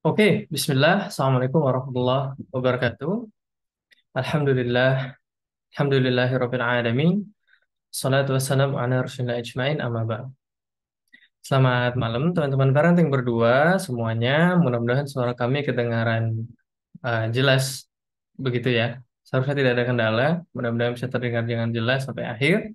Oke, Bismillah. Assalamualaikum warahmatullahi wabarakatuh. Alhamdulillah, alhamdulillahirabbil alamin. Salatu wassalamu ala rasulillah ajmain amma ba'd. Selamat malam teman-teman parenting berdua semuanya. Mudah-mudahan suara kami kedengaran jelas begitu ya. Seharusnya tidak ada kendala. Mudah-mudahan bisa terdengar dengan jelas sampai akhir.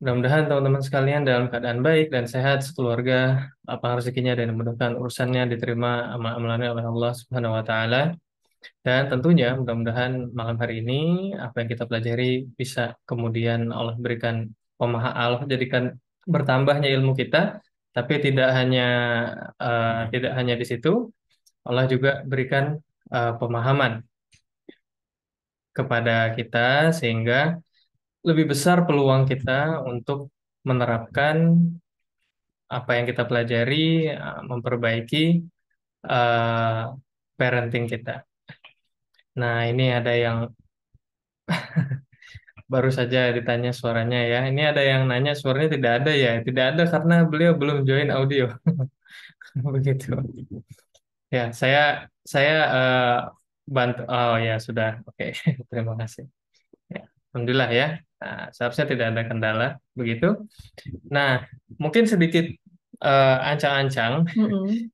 Mudah-mudahan teman-teman sekalian dalam keadaan baik dan sehat sekeluarga, lapang rezekinya dan dimudahkan urusannya diterima amal-amalannya oleh Allah Subhanahu wa taala. Dan tentunya mudah-mudahan malam hari ini apa yang kita pelajari bisa kemudian Allah berikan pemahaman, Allah jadikan bertambahnya ilmu kita, tapi tidak hanya di situ, Allah juga berikan pemahaman kepada kita sehingga lebih besar peluang kita untuk menerapkan apa yang kita pelajari, memperbaiki eh, parenting kita. Nah, ini ada yang baru saja ditanya suaranya ya. Ini ada yang nanya suaranya tidak ada ya. Tidak ada karena beliau belum join audio. Begitu. Ya, saya bantu. Oh ya sudah. Oke. Terima kasih. Ya, Alhamdulillah ya. Nah, seharusnya tidak ada kendala. Begitu. Nah, mungkin sedikit ancang-ancang Mm-mm.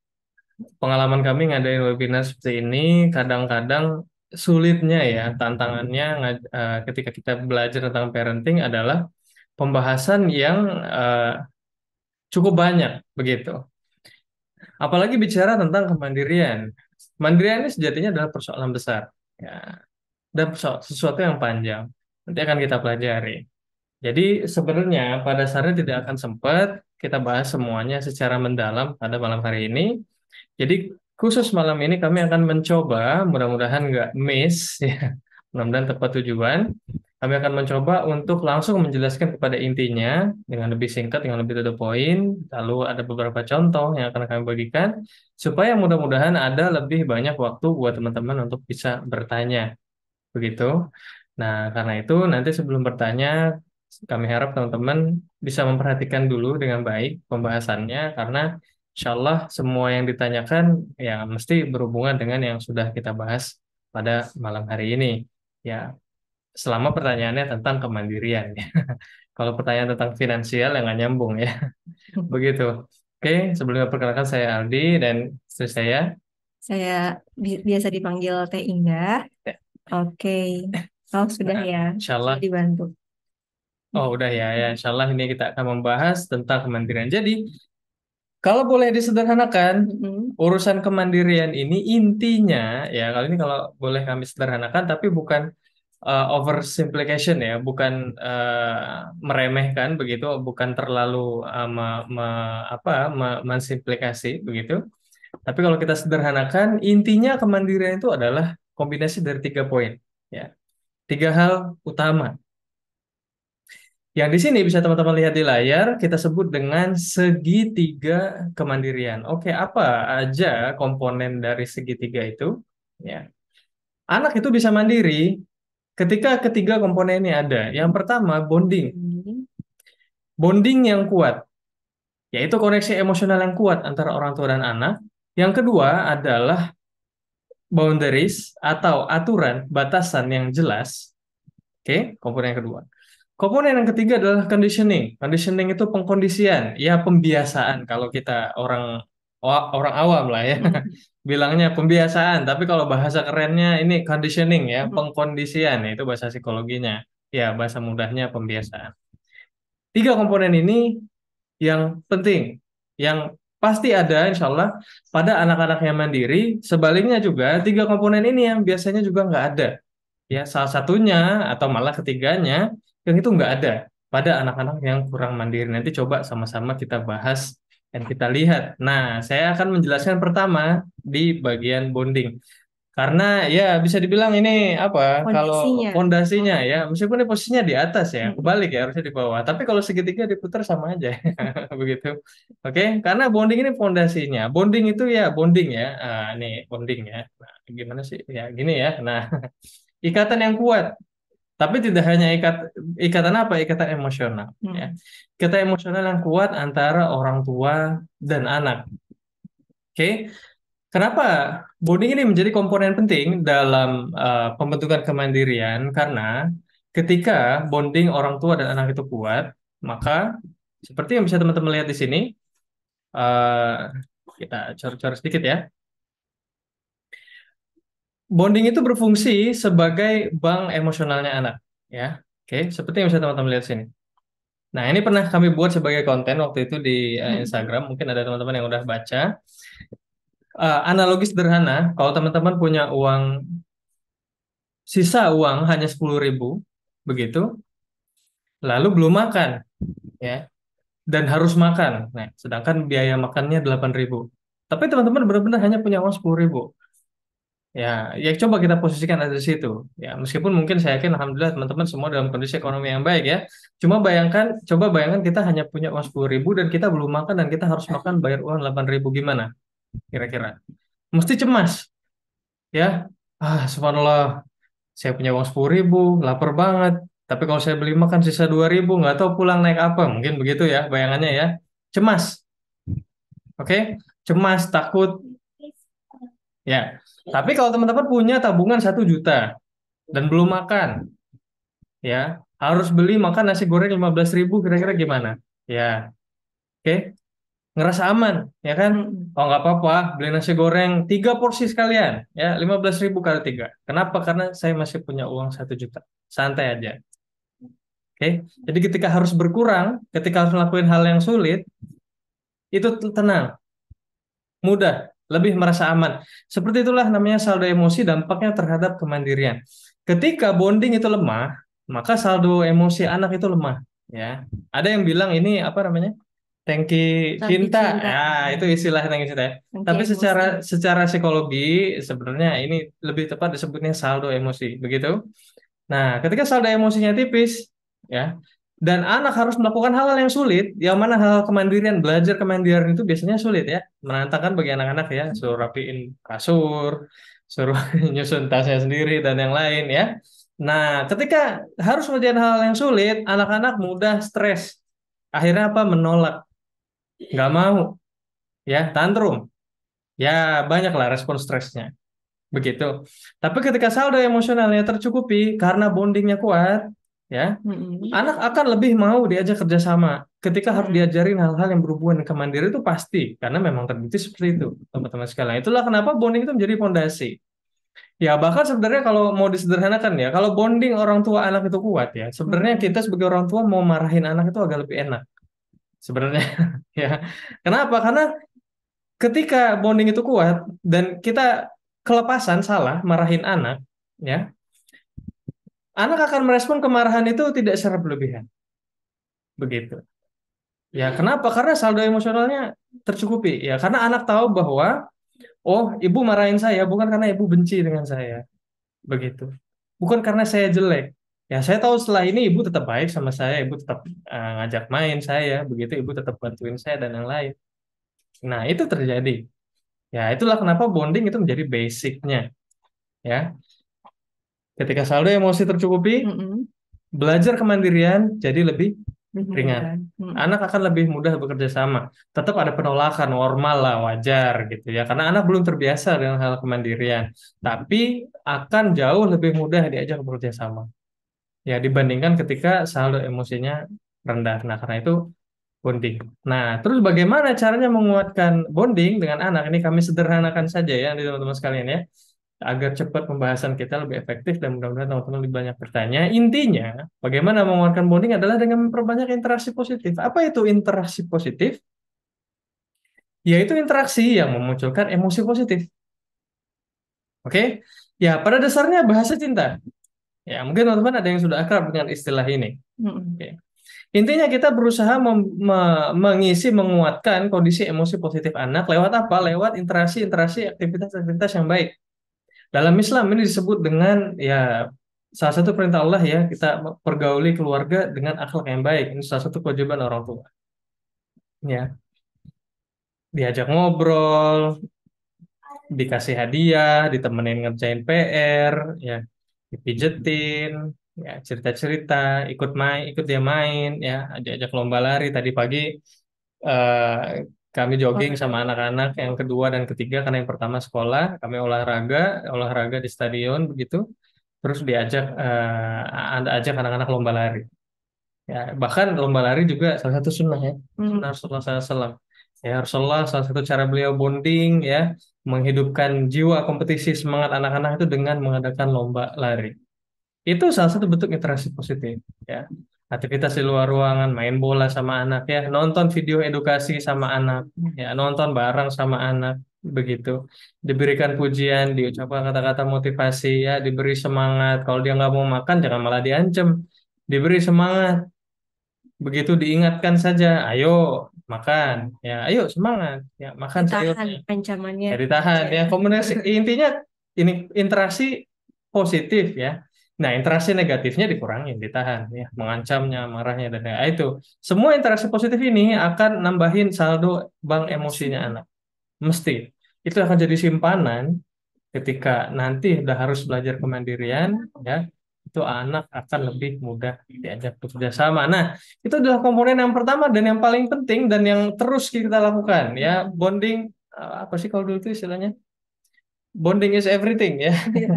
pengalaman kami ngadain webinar seperti ini. Kadang-kadang sulitnya ya, tantangannya ketika kita belajar tentang parenting adalah pembahasan yang cukup banyak begitu. Apalagi bicara tentang kemandirian. Kemandirian ini sejatinya adalah persoalan besar, ya, dan sesuatu yang panjang. Nanti akan kita pelajari. Jadi sebenarnya pada dasarnya tidak akan sempat kita bahas semuanya secara mendalam pada malam hari ini. Jadi khusus malam ini kami akan mencoba, mudah-mudahan nggak miss, ya, mudah-mudahan tepat tujuan. Kami akan mencoba untuk langsung menjelaskan kepada intinya dengan lebih singkat, dengan lebih to the point. Lalu ada beberapa contoh yang akan kami bagikan, supaya mudah-mudahan ada lebih banyak waktu buat teman-teman untuk bisa bertanya. Begitu. Nah, karena itu nanti sebelum bertanya, kami harap teman-teman bisa memperhatikan dulu dengan baik pembahasannya, karena insya Allah semua yang ditanyakan ya mesti berhubungan dengan yang sudah kita bahas pada malam hari ini. Ya, selama pertanyaannya tentang kemandirian. Ya. Kalau pertanyaan tentang finansial yang nggak nyambung ya. Begitu. Oke, sebelumnya perkenalkan saya Aldi dan istri saya. Saya biasa dipanggil Teh Indah. Ya. Oke. Oh, sudah Nah, ya. insya Sudah Allah. dibantu. Oh, udah ya, ya. Insya Allah ini kita akan membahas tentang kemandirian. Jadi, kalau boleh disederhanakan, Mm-mm. urusan kemandirian ini intinya, ya, kalau boleh kami sederhanakan, tapi bukan oversimplification ya, bukan meremehkan begitu, bukan terlalu mensimplifikasi begitu. Tapi kalau kita sederhanakan, intinya kemandirian itu adalah kombinasi dari 3 poin, ya, 3 hal utama. Yang di sini bisa teman-teman lihat di layar, kita sebut dengan segitiga kemandirian. Oke, apa aja komponen dari segitiga itu? Ya, anak itu bisa mandiri ketika ketiga komponen ini ada. Yang pertama, bonding. Mm. Bonding yang kuat, yaitu koneksi emosional yang kuat antara orang tua dan anak. Yang kedua adalah boundaries atau aturan, batasan yang jelas. Oke, komponen yang kedua. Komponen yang ketiga adalah conditioning. Conditioning itu pengkondisian, ya pembiasaan. Kalau kita orang awam lah ya, Mm. bilangnya pembiasaan. Tapi kalau bahasa kerennya ini conditioning ya, Mm. pengkondisian. Itu bahasa psikologinya. Ya, bahasa mudahnya pembiasaan. 3 komponen ini yang penting, yang pasti ada insya Allah pada anak-anak yang mandiri. Sebaliknya juga 3 komponen ini yang biasanya juga nggak ada. Ya, salah satunya atau malah ketiganya yang itu nggak ada pada anak-anak yang kurang mandiri. Nanti coba sama-sama kita bahas dan kita lihat. Nah, saya akan menjelaskan pertama di bagian bonding. Karena ya bisa dibilang ini apa kalau Fondasinya. fondasinya ya meskipun ini posisinya di atas ya Mm-mm. kebalik ya harusnya di bawah tapi kalau segitiga diputar sama aja begitu. Oke, karena bonding ini fondasinya. Bonding itu ya bonding ya. Ini bonding ya. Nah, gimana sih ya gini ya. Nah, ikatan yang kuat. Tapi tidak hanya ikatan apa? Ikatan emosional. Ya. Mm. Ikatan emosional yang kuat antara orang tua dan anak. Oke, kenapa bonding ini menjadi komponen penting dalam pembentukan kemandirian? Karena ketika bonding orang tua dan anak itu kuat, maka seperti yang bisa teman-teman lihat di sini, eh, kita cor-cor sedikit ya. Bonding itu berfungsi sebagai bank emosionalnya anak, ya. Oke, seperti yang bisa teman-teman lihat sini. Nah, ini pernah kami buat sebagai konten waktu itu di Mm. Instagram. Mungkin ada teman-teman yang udah baca. Analogi sederhana, kalau teman-teman punya uang, sisa uang hanya 10.000, begitu, lalu belum makan, ya, dan harus makan. Nah, sedangkan biaya makannya 8.000. Tapi teman-teman benar-benar hanya punya uang 10.000. Ya, ya coba kita posisikan ada di situ. Ya, meskipun mungkin saya yakin, alhamdulillah teman-teman semua dalam kondisi ekonomi yang baik ya. Cuma bayangkan, coba bayangkan kita hanya punya uang 10.000 dan kita belum makan dan kita harus makan bayar uang 8.000 gimana? Kira-kira. Mesti cemas, ya. Subhanallah, saya punya uang 10.000, lapar banget. Tapi kalau saya beli makan sisa 2.000, nggak tahu pulang naik apa. Mungkin begitu ya bayangannya ya. Cemas, oke? Cemas, takut, ya. Tapi kalau teman-teman punya tabungan 1 juta dan belum makan, ya, harus beli makan nasi goreng 15.000, kira-kira gimana? Ya, oke? Ngerasa aman, ya kan? Mm. Oh nggak apa-apa, beli nasi goreng 3 porsi sekalian, ya 15.000 kali 3. Kenapa? Karena saya masih punya uang 1 juta. Santai aja. Oke, jadi ketika harus berkurang, ketika harus melakukan hal yang sulit, itu tenang, mudah, lebih merasa aman. Seperti itulah namanya saldo emosi dampaknya terhadap kemandirian. Ketika bonding itu lemah, maka saldo emosi anak itu lemah. Ya, ada yang bilang ini apa namanya? Tangki Tangki cinta. cinta, Ya, itu istilah tangki cinta, ya. tangki Tapi secara emosi. secara psikologi sebenarnya ini lebih tepat disebutnya saldo emosi, begitu. Nah, ketika saldo emosinya tipis, ya, dan anak harus melakukan hal-hal yang sulit, yang mana hal kemandirian, belajar kemandirian itu biasanya sulit ya, menantangkan bagi anak-anak ya, suruh rapiin kasur, suruh nyusun tasnya sendiri dan yang lain ya. Nah, ketika harus mengerjakan hal yang sulit, anak-anak mudah stres. Akhirnya apa? Menolak, nggak mau, ya, tantrum. Ya, banyaklah respon stresnya. Begitu. Tapi ketika saldo emosionalnya tercukupi karena bondingnya kuat, ya, Mm-mm. anak akan lebih mau diajak kerjasama. Ketika harus Mm-mm. diajarin hal-hal yang berhubungan dengan kemandirian itu pasti, karena memang terbukti seperti itu, teman-teman sekalian. Itulah kenapa bonding itu menjadi fondasi. Ya, bahkan sebenarnya kalau mau disederhanakan ya, kalau bonding orang tua anak itu kuat ya, sebenarnya kita Mm-mm. sebagai orang tua mau marahin anak itu agak lebih enak sebenarnya. Ya. Kenapa? Karena ketika bonding itu kuat dan kita kelepasan salah marahin anak, ya, anak akan merespon kemarahan itu tidak secara berlebihan. Begitu. Ya, kenapa? Karena saldo emosionalnya tercukupi. Ya, karena anak tahu bahwa, oh, ibu marahin saya bukan karena ibu benci dengan saya. Begitu. Bukan karena saya jelek. Ya, saya tahu setelah ini ibu tetap baik sama saya, ibu tetap ngajak main saya, begitu ibu tetap bantuin saya dan yang lain. Nah, itu terjadi. Ya, itulah kenapa bonding itu menjadi basicnya. Ya, ketika saldo emosi tercukupi, Mm-mm. belajar kemandirian jadi lebih Lebih ringan. mudah. Mm. Anak akan lebih mudah bekerja sama. Tetap ada penolakan, normal lah, wajar gitu ya. Karena anak belum terbiasa dengan hal kemandirian. Tapi akan jauh lebih mudah diajak bekerja sama. Ya, dibandingkan ketika saldo emosinya rendah. Nah, karena itu bonding. Nah, terus bagaimana caranya menguatkan bonding dengan anak? Ini kami sederhanakan saja ya, teman-teman sekalian ya, agar cepat pembahasan kita lebih efektif dan mudah-mudahan teman-teman lebih banyak bertanya. Intinya, bagaimana menguatkan bonding adalah dengan memperbanyak interaksi positif. Apa itu interaksi positif? Yaitu interaksi yang memunculkan emosi positif. Oke? Ya, pada dasarnya bahasa cinta. Ya, mungkin teman-teman ada yang sudah akrab dengan istilah ini. Mm-mm. Oke. Intinya kita berusaha mengisi, menguatkan kondisi emosi positif anak lewat apa? Lewat interaksi-interaksi, aktivitas-aktivitas yang baik. Dalam Islam ini disebut dengan ya salah satu perintah Allah ya kita pergauli keluarga dengan akhlak yang baik. Ini salah satu kewajiban orang tua. Ya, diajak ngobrol, dikasih hadiah, ditemenin ngerjain PR, ya, dipijetin, ya cerita-cerita, ikut dia main, ya diajak lomba lari. Tadi pagi eh, kami jogging sama Olahraga. anak-anak yang kedua dan ketiga karena yang pertama sekolah, kami olahraga di stadion begitu. Terus Anda ajak anak-anak lomba lari. Ya, bahkan lomba lari juga salah satu sunnah ya. Sunnah Rasulullah SAW. Ya, Rasulullah salah satu cara beliau bonding ya, menghidupkan jiwa kompetisi semangat anak-anak itu dengan mengadakan lomba lari. Itu salah satu bentuk interaksi positif ya. Aktivitas di luar ruangan, main bola sama anak ya, nonton video edukasi sama anak, ya, nonton bareng sama anak begitu. Diberikan pujian, diucapkan kata-kata motivasi ya, diberi semangat. Kalau dia nggak mau makan, jangan malah diancam. Diberi semangat, begitu diingatkan saja, ayo makan, ya, ayo semangat, ya, makan Ditahan sayurnya. ancamannya Ya ditahan aja ya ya. komunikasi intinya ini interaksi positif ya. Nah, interaksi negatifnya dikurangin, ditahan ya, mengancamnya, marahnya dan lain-lain. Itu semua interaksi positif ini akan nambahin saldo bank emosinya anak. Mesti itu akan jadi simpanan ketika nanti udah harus belajar kemandirian ya. Itu anak akan lebih mudah diajak bekerja sama. Nah, itu adalah komponen yang pertama dan yang paling penting dan yang terus kita lakukan ya, bonding apa sih kalau dulu itu istilahnya? Bonding is everything ya. Iya.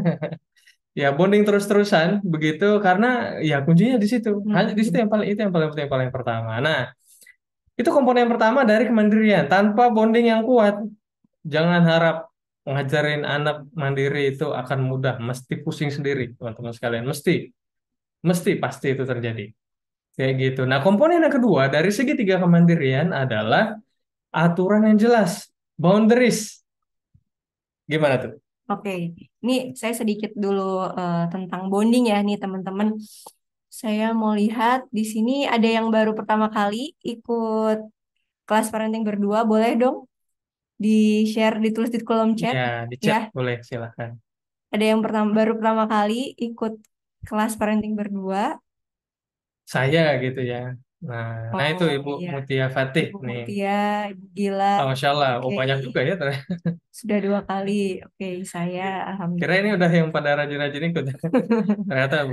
Ya, bonding terus-terusan begitu karena ya kuncinya di situ. Hanya di situ Hmm. yang paling itu yang paling penting, yang paling pertama. Nah, itu komponen yang pertama dari kemandirian. Tanpa bonding yang kuat, jangan harap ngajarin anak mandiri itu akan mudah. Mesti pusing sendiri, teman-teman sekalian. Mesti pasti itu terjadi. Kayak gitu. Nah, komponen yang kedua dari segitiga kemandirian adalah aturan yang jelas, boundaries. Gimana tuh? Oke, ini saya sedikit dulu tentang bonding ya nih teman-teman. Saya mau lihat di sini ada yang baru pertama kali ikut kelas parenting berdua. Boleh dong di-share, ditulis di kolom chat Ya, di chat ya. boleh silahkan. Ada yang baru pertama kali ikut kelas parenting berdua. Saya gitu ya. Nah, itu Oh Ibu iya, Mutia Fatih Ibu nih. Mutia, Ibu Gila. Oh, Masya Allah, oh Oke, banyak juga ya ternyata. sudah dua kali. Oke, saya Kira ini alhamdulillah. udah yang pada rajin-rajin ikut. Ternyata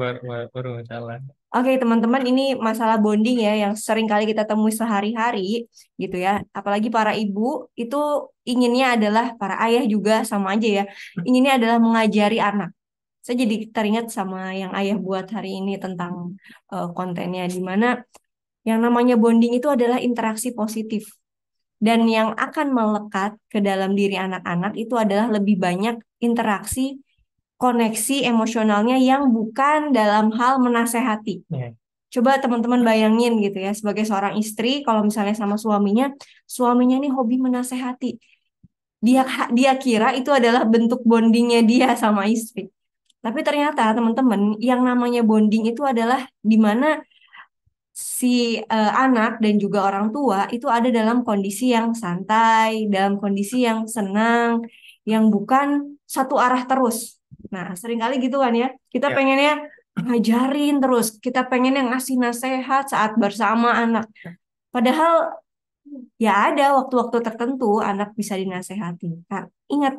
baru Masya Allah. Oke, teman-teman, ini masalah bonding ya yang sering kali kita temui sehari-hari gitu ya. Apalagi para ibu itu inginnya adalah para ayah juga sama aja ya. Inginnya adalah mengajari anak. Saya jadi teringat sama yang ayah buat hari ini tentang kontennya di mana yang namanya bonding itu adalah interaksi positif. Dan yang akan melekat ke dalam diri anak-anak itu adalah lebih banyak interaksi koneksi emosionalnya yang bukan dalam hal menasehati. Ya, Coba teman-teman bayangin gitu ya, sebagai seorang istri, kalau misalnya sama suaminya, suaminya nih hobi menasehati. Dia kira itu adalah bentuk bondingnya dia sama istri. Tapi ternyata teman-teman, yang namanya bonding itu adalah di mana si anak dan juga orang tua itu ada dalam kondisi yang santai, dalam kondisi yang senang, yang bukan satu arah terus. Nah, seringkali gitu kan ya, kita ya, pengennya ngajarin terus, kita pengennya ngasih nasihat saat bersama anak. Padahal ya ada waktu-waktu tertentu anak bisa dinasehati. Nah, ingat,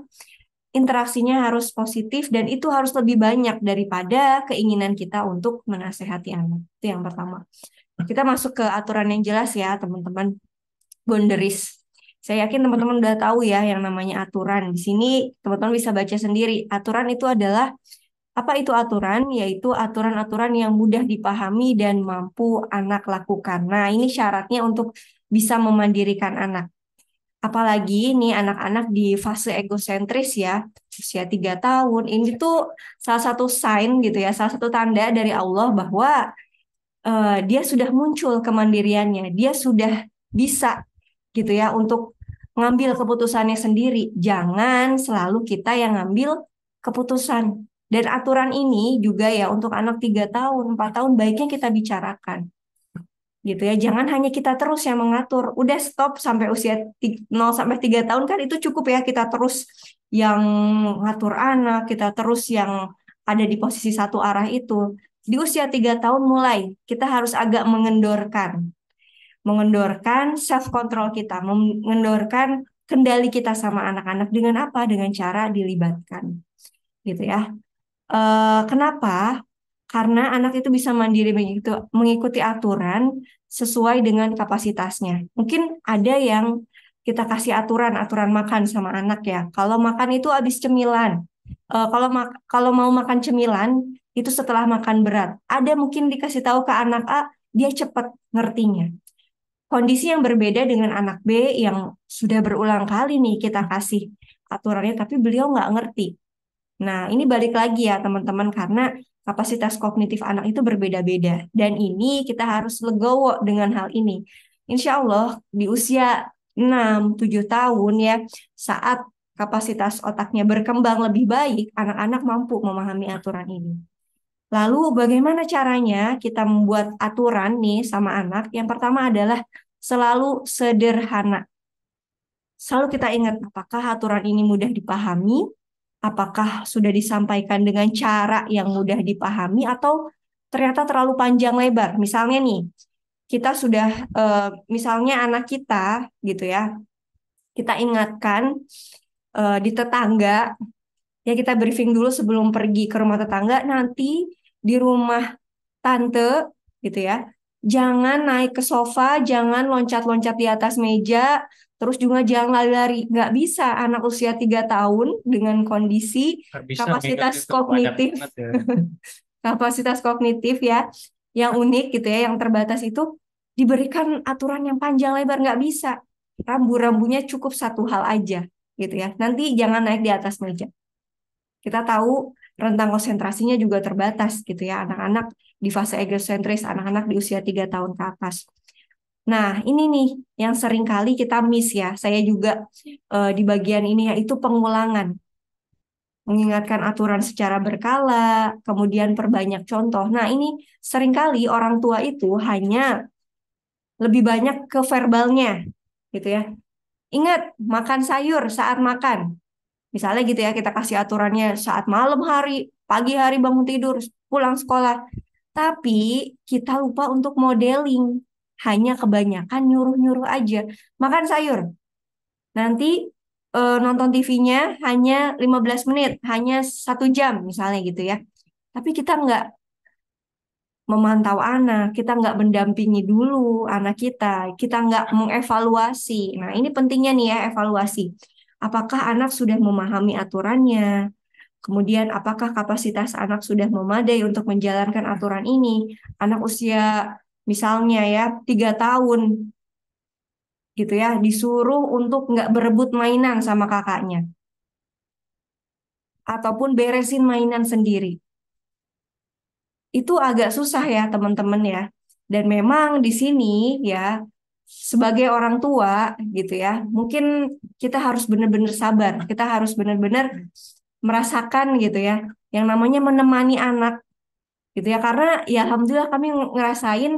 interaksinya harus positif dan itu harus lebih banyak daripada keinginan kita untuk menasehati anak. Itu yang pertama. Kita masuk ke aturan yang jelas ya, teman-teman. Boundaries. Saya yakin teman-teman udah tahu ya yang namanya aturan. Di sini teman-teman bisa baca sendiri. Aturan itu adalah apa itu aturan? Yaitu aturan-aturan yang mudah dipahami dan mampu anak lakukan. Nah, ini syaratnya untuk bisa memandirikan anak. Apalagi nih anak-anak di fase egosentris ya, usia 3 tahun. Ini tuh salah satu sign gitu ya, salah satu tanda dari Allah bahwa dia sudah muncul kemandiriannya, dia sudah bisa gitu ya untuk ngambil keputusannya sendiri. Jangan selalu kita yang ngambil keputusan. Dan aturan ini juga ya untuk anak 3 tahun, 4 tahun baiknya kita bicarakan gitu ya. Jangan hanya kita terus yang mengatur. Udah stop sampai usia 0 sampai 3 tahun kan itu cukup ya kita terus yang ngatur anak, kita terus yang ada di posisi satu arah itu. Di usia 3 tahun mulai kita harus agak mengendorkan self control kita, mengendorkan kendali kita sama anak-anak dengan apa? Dengan cara dilibatkan gitu ya. Kenapa? karena anak itu bisa mandiri mengikuti aturan sesuai dengan kapasitasnya. Mungkin ada yang kita kasih aturan makan sama anak ya. Kalau makan itu habis cemilan. Kalau mau makan cemilan itu setelah makan berat. Ada mungkin dikasih tahu ke anak A, dia cepat ngertinya. Kondisi yang berbeda dengan anak B yang sudah berulang kali nih kita kasih aturannya, tapi beliau nggak ngerti. Nah, ini balik lagi ya teman-teman, karena kapasitas kognitif anak itu berbeda-beda. Dan ini kita harus legowo dengan hal ini. Insya Allah di usia 6-7 tahun ya, saat kapasitas otaknya berkembang lebih baik, anak-anak mampu memahami aturan ini. Lalu bagaimana caranya kita membuat aturan nih sama anak? Yang pertama adalah selalu sederhana. Selalu kita ingat apakah aturan ini mudah dipahami, apakah sudah disampaikan dengan cara yang mudah dipahami atau ternyata terlalu panjang lebar. Misalnya nih, kita sudah misalnya anak kita gitu ya, kita ingatkan di tetangga. Ya kita briefing dulu sebelum pergi ke rumah tetangga, nanti di rumah tante gitu ya. Jangan naik ke sofa, jangan loncat-loncat di atas meja, terus juga jangan lari-lari. Nggak bisa anak usia 3 tahun dengan kondisi Nggak bisa mengingat kapasitas itu banyak kognitif, banget ya. kapasitas kognitif ya, yang unik gitu ya, yang terbatas itu diberikan aturan yang panjang lebar. Nggak bisa. Rambu-rambunya cukup satu hal aja gitu ya. Nanti jangan naik di atas meja. Kita tahu rentang konsentrasinya juga terbatas gitu ya, anak-anak di fase egosentris, anak-anak di usia 3 tahun ke atas. Nah, ini nih yang sering kali kita miss ya. Saya juga di bagian ini yaitu pengulangan. Mengingatkan aturan secara berkala, kemudian perbanyak contoh. Nah, ini seringkali orang tua itu hanya lebih banyak ke verbalnya gitu ya. Ingat, makan sayur saat makan. Misalnya gitu ya, kita kasih aturannya saat malam hari, pagi hari bangun tidur, pulang sekolah. Tapi kita lupa untuk modeling. Hanya kebanyakan nyuruh-nyuruh aja. Makan sayur. Nanti nonton TV-nya hanya 15 menit, hanya 1 jam misalnya gitu ya. Tapi kita nggak memantau anak, kita nggak mendampingi dulu anak kita nggak mengevaluasi. Nah, ini pentingnya nih ya, evaluasi. Apakah anak sudah memahami aturannya? Kemudian, apakah kapasitas anak sudah memadai untuk menjalankan aturan ini? Anak usia misalnya ya 3 tahun gitu ya, disuruh untuk nggak berebut mainan sama kakaknya, ataupun beresin mainan sendiri. Itu agak susah ya teman-teman ya. Dan memang di sini ya sebagai orang tua gitu ya, mungkin kita harus benar-benar sabar. Kita harus benar-benar merasakan gitu ya, yang namanya menemani anak gitu ya. Karena ya alhamdulillah kami ngerasain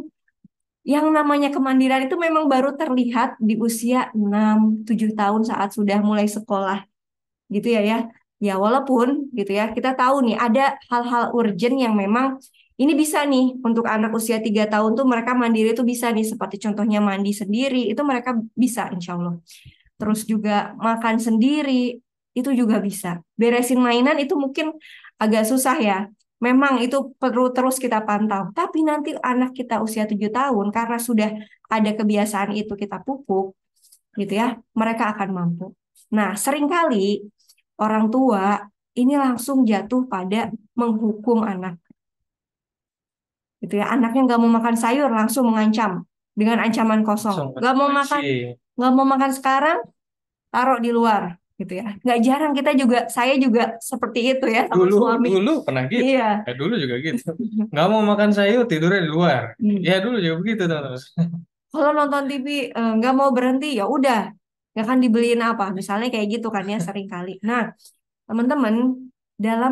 yang namanya kemandirian itu memang baru terlihat di usia 6-7 tahun saat sudah mulai sekolah gitu ya ya. Ya walaupun gitu ya kita tahu nih ada hal-hal urgent yang memang ini bisa nih untuk anak usia 3 tahun tuh mereka mandiri tuh bisa nih seperti contohnya mandi sendiri itu mereka bisa insya Allah. Terus juga makan sendiri itu juga bisa. Beresin mainan itu mungkin agak susah ya. Memang itu perlu terus kita pantau. Tapi nanti anak kita usia 7 tahun karena sudah ada kebiasaan itu kita pupuk gitu ya, mereka akan mampu. Nah, seringkali orang tua ini langsung jatuh pada menghukum anak. Gitu ya, anaknya nggak mau makan sayur langsung mengancam dengan ancaman kosong. Langsung Nggak konsekuensi. mau makan sekarang, taruh di luar. Gitu ya. Nggak jarang kita juga, saya juga seperti itu ya sama Dulu, suami. dulu pernah gitu. Iya. Ya dulu juga gitu. Nggak mau makan sayur, tidurnya di luar. Hmm. Ya dulu juga begitu, teman-teman. Kalau nonton TV nggak mau berhenti ya udah, nggak akan dibeliin apa. Misalnya kayak gitu kan ya sering kali. Nah, teman-teman, dalam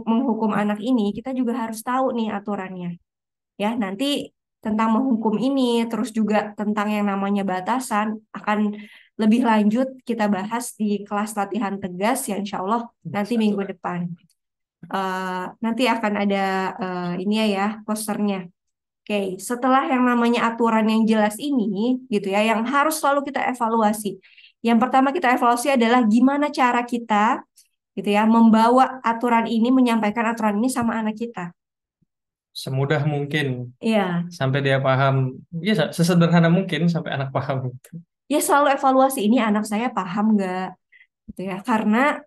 menghukum anak ini kita juga harus tahu nih aturannya. Ya, nanti tentang menghukum ini terus juga tentang yang namanya batasan akan lebih lanjut kita bahas di kelas latihan tegas ya insya Allah nanti minggu depan. Nanti akan ada ini ya posternya. Oke, setelah yang namanya aturan yang jelas ini, gitu ya, yang harus selalu kita evaluasi. Yang pertama kita evaluasi adalah gimana cara kita, gitu ya, membawa aturan ini, menyampaikan aturan ini sama anak kita. semudah mungkin Iya, sampai dia paham, ya sesederhana mungkin sampai anak paham gitu. ya selalu evaluasi ini anak saya paham nggak gitu ya. Karena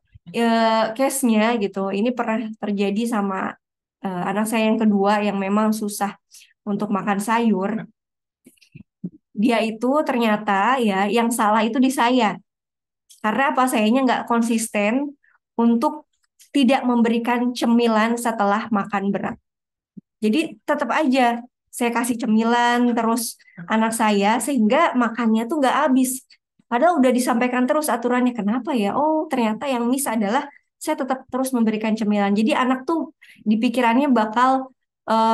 case-nya gitu, ini pernah terjadi sama anak saya yang kedua yang memang susah untuk makan sayur. Dia itu ternyata ya yang salah itu di saya. Karena apa? Sayanya nggak konsisten untuk tidak memberikan cemilan setelah makan berat. Jadi tetap aja saya kasih cemilan terus anak saya sehingga makannya tuh nggak habis. Padahal udah disampaikan terus aturannya. Kenapa ya? Oh, ternyata yang miss adalah saya tetap terus memberikan cemilan. Jadi anak tuh di pikirannya bakal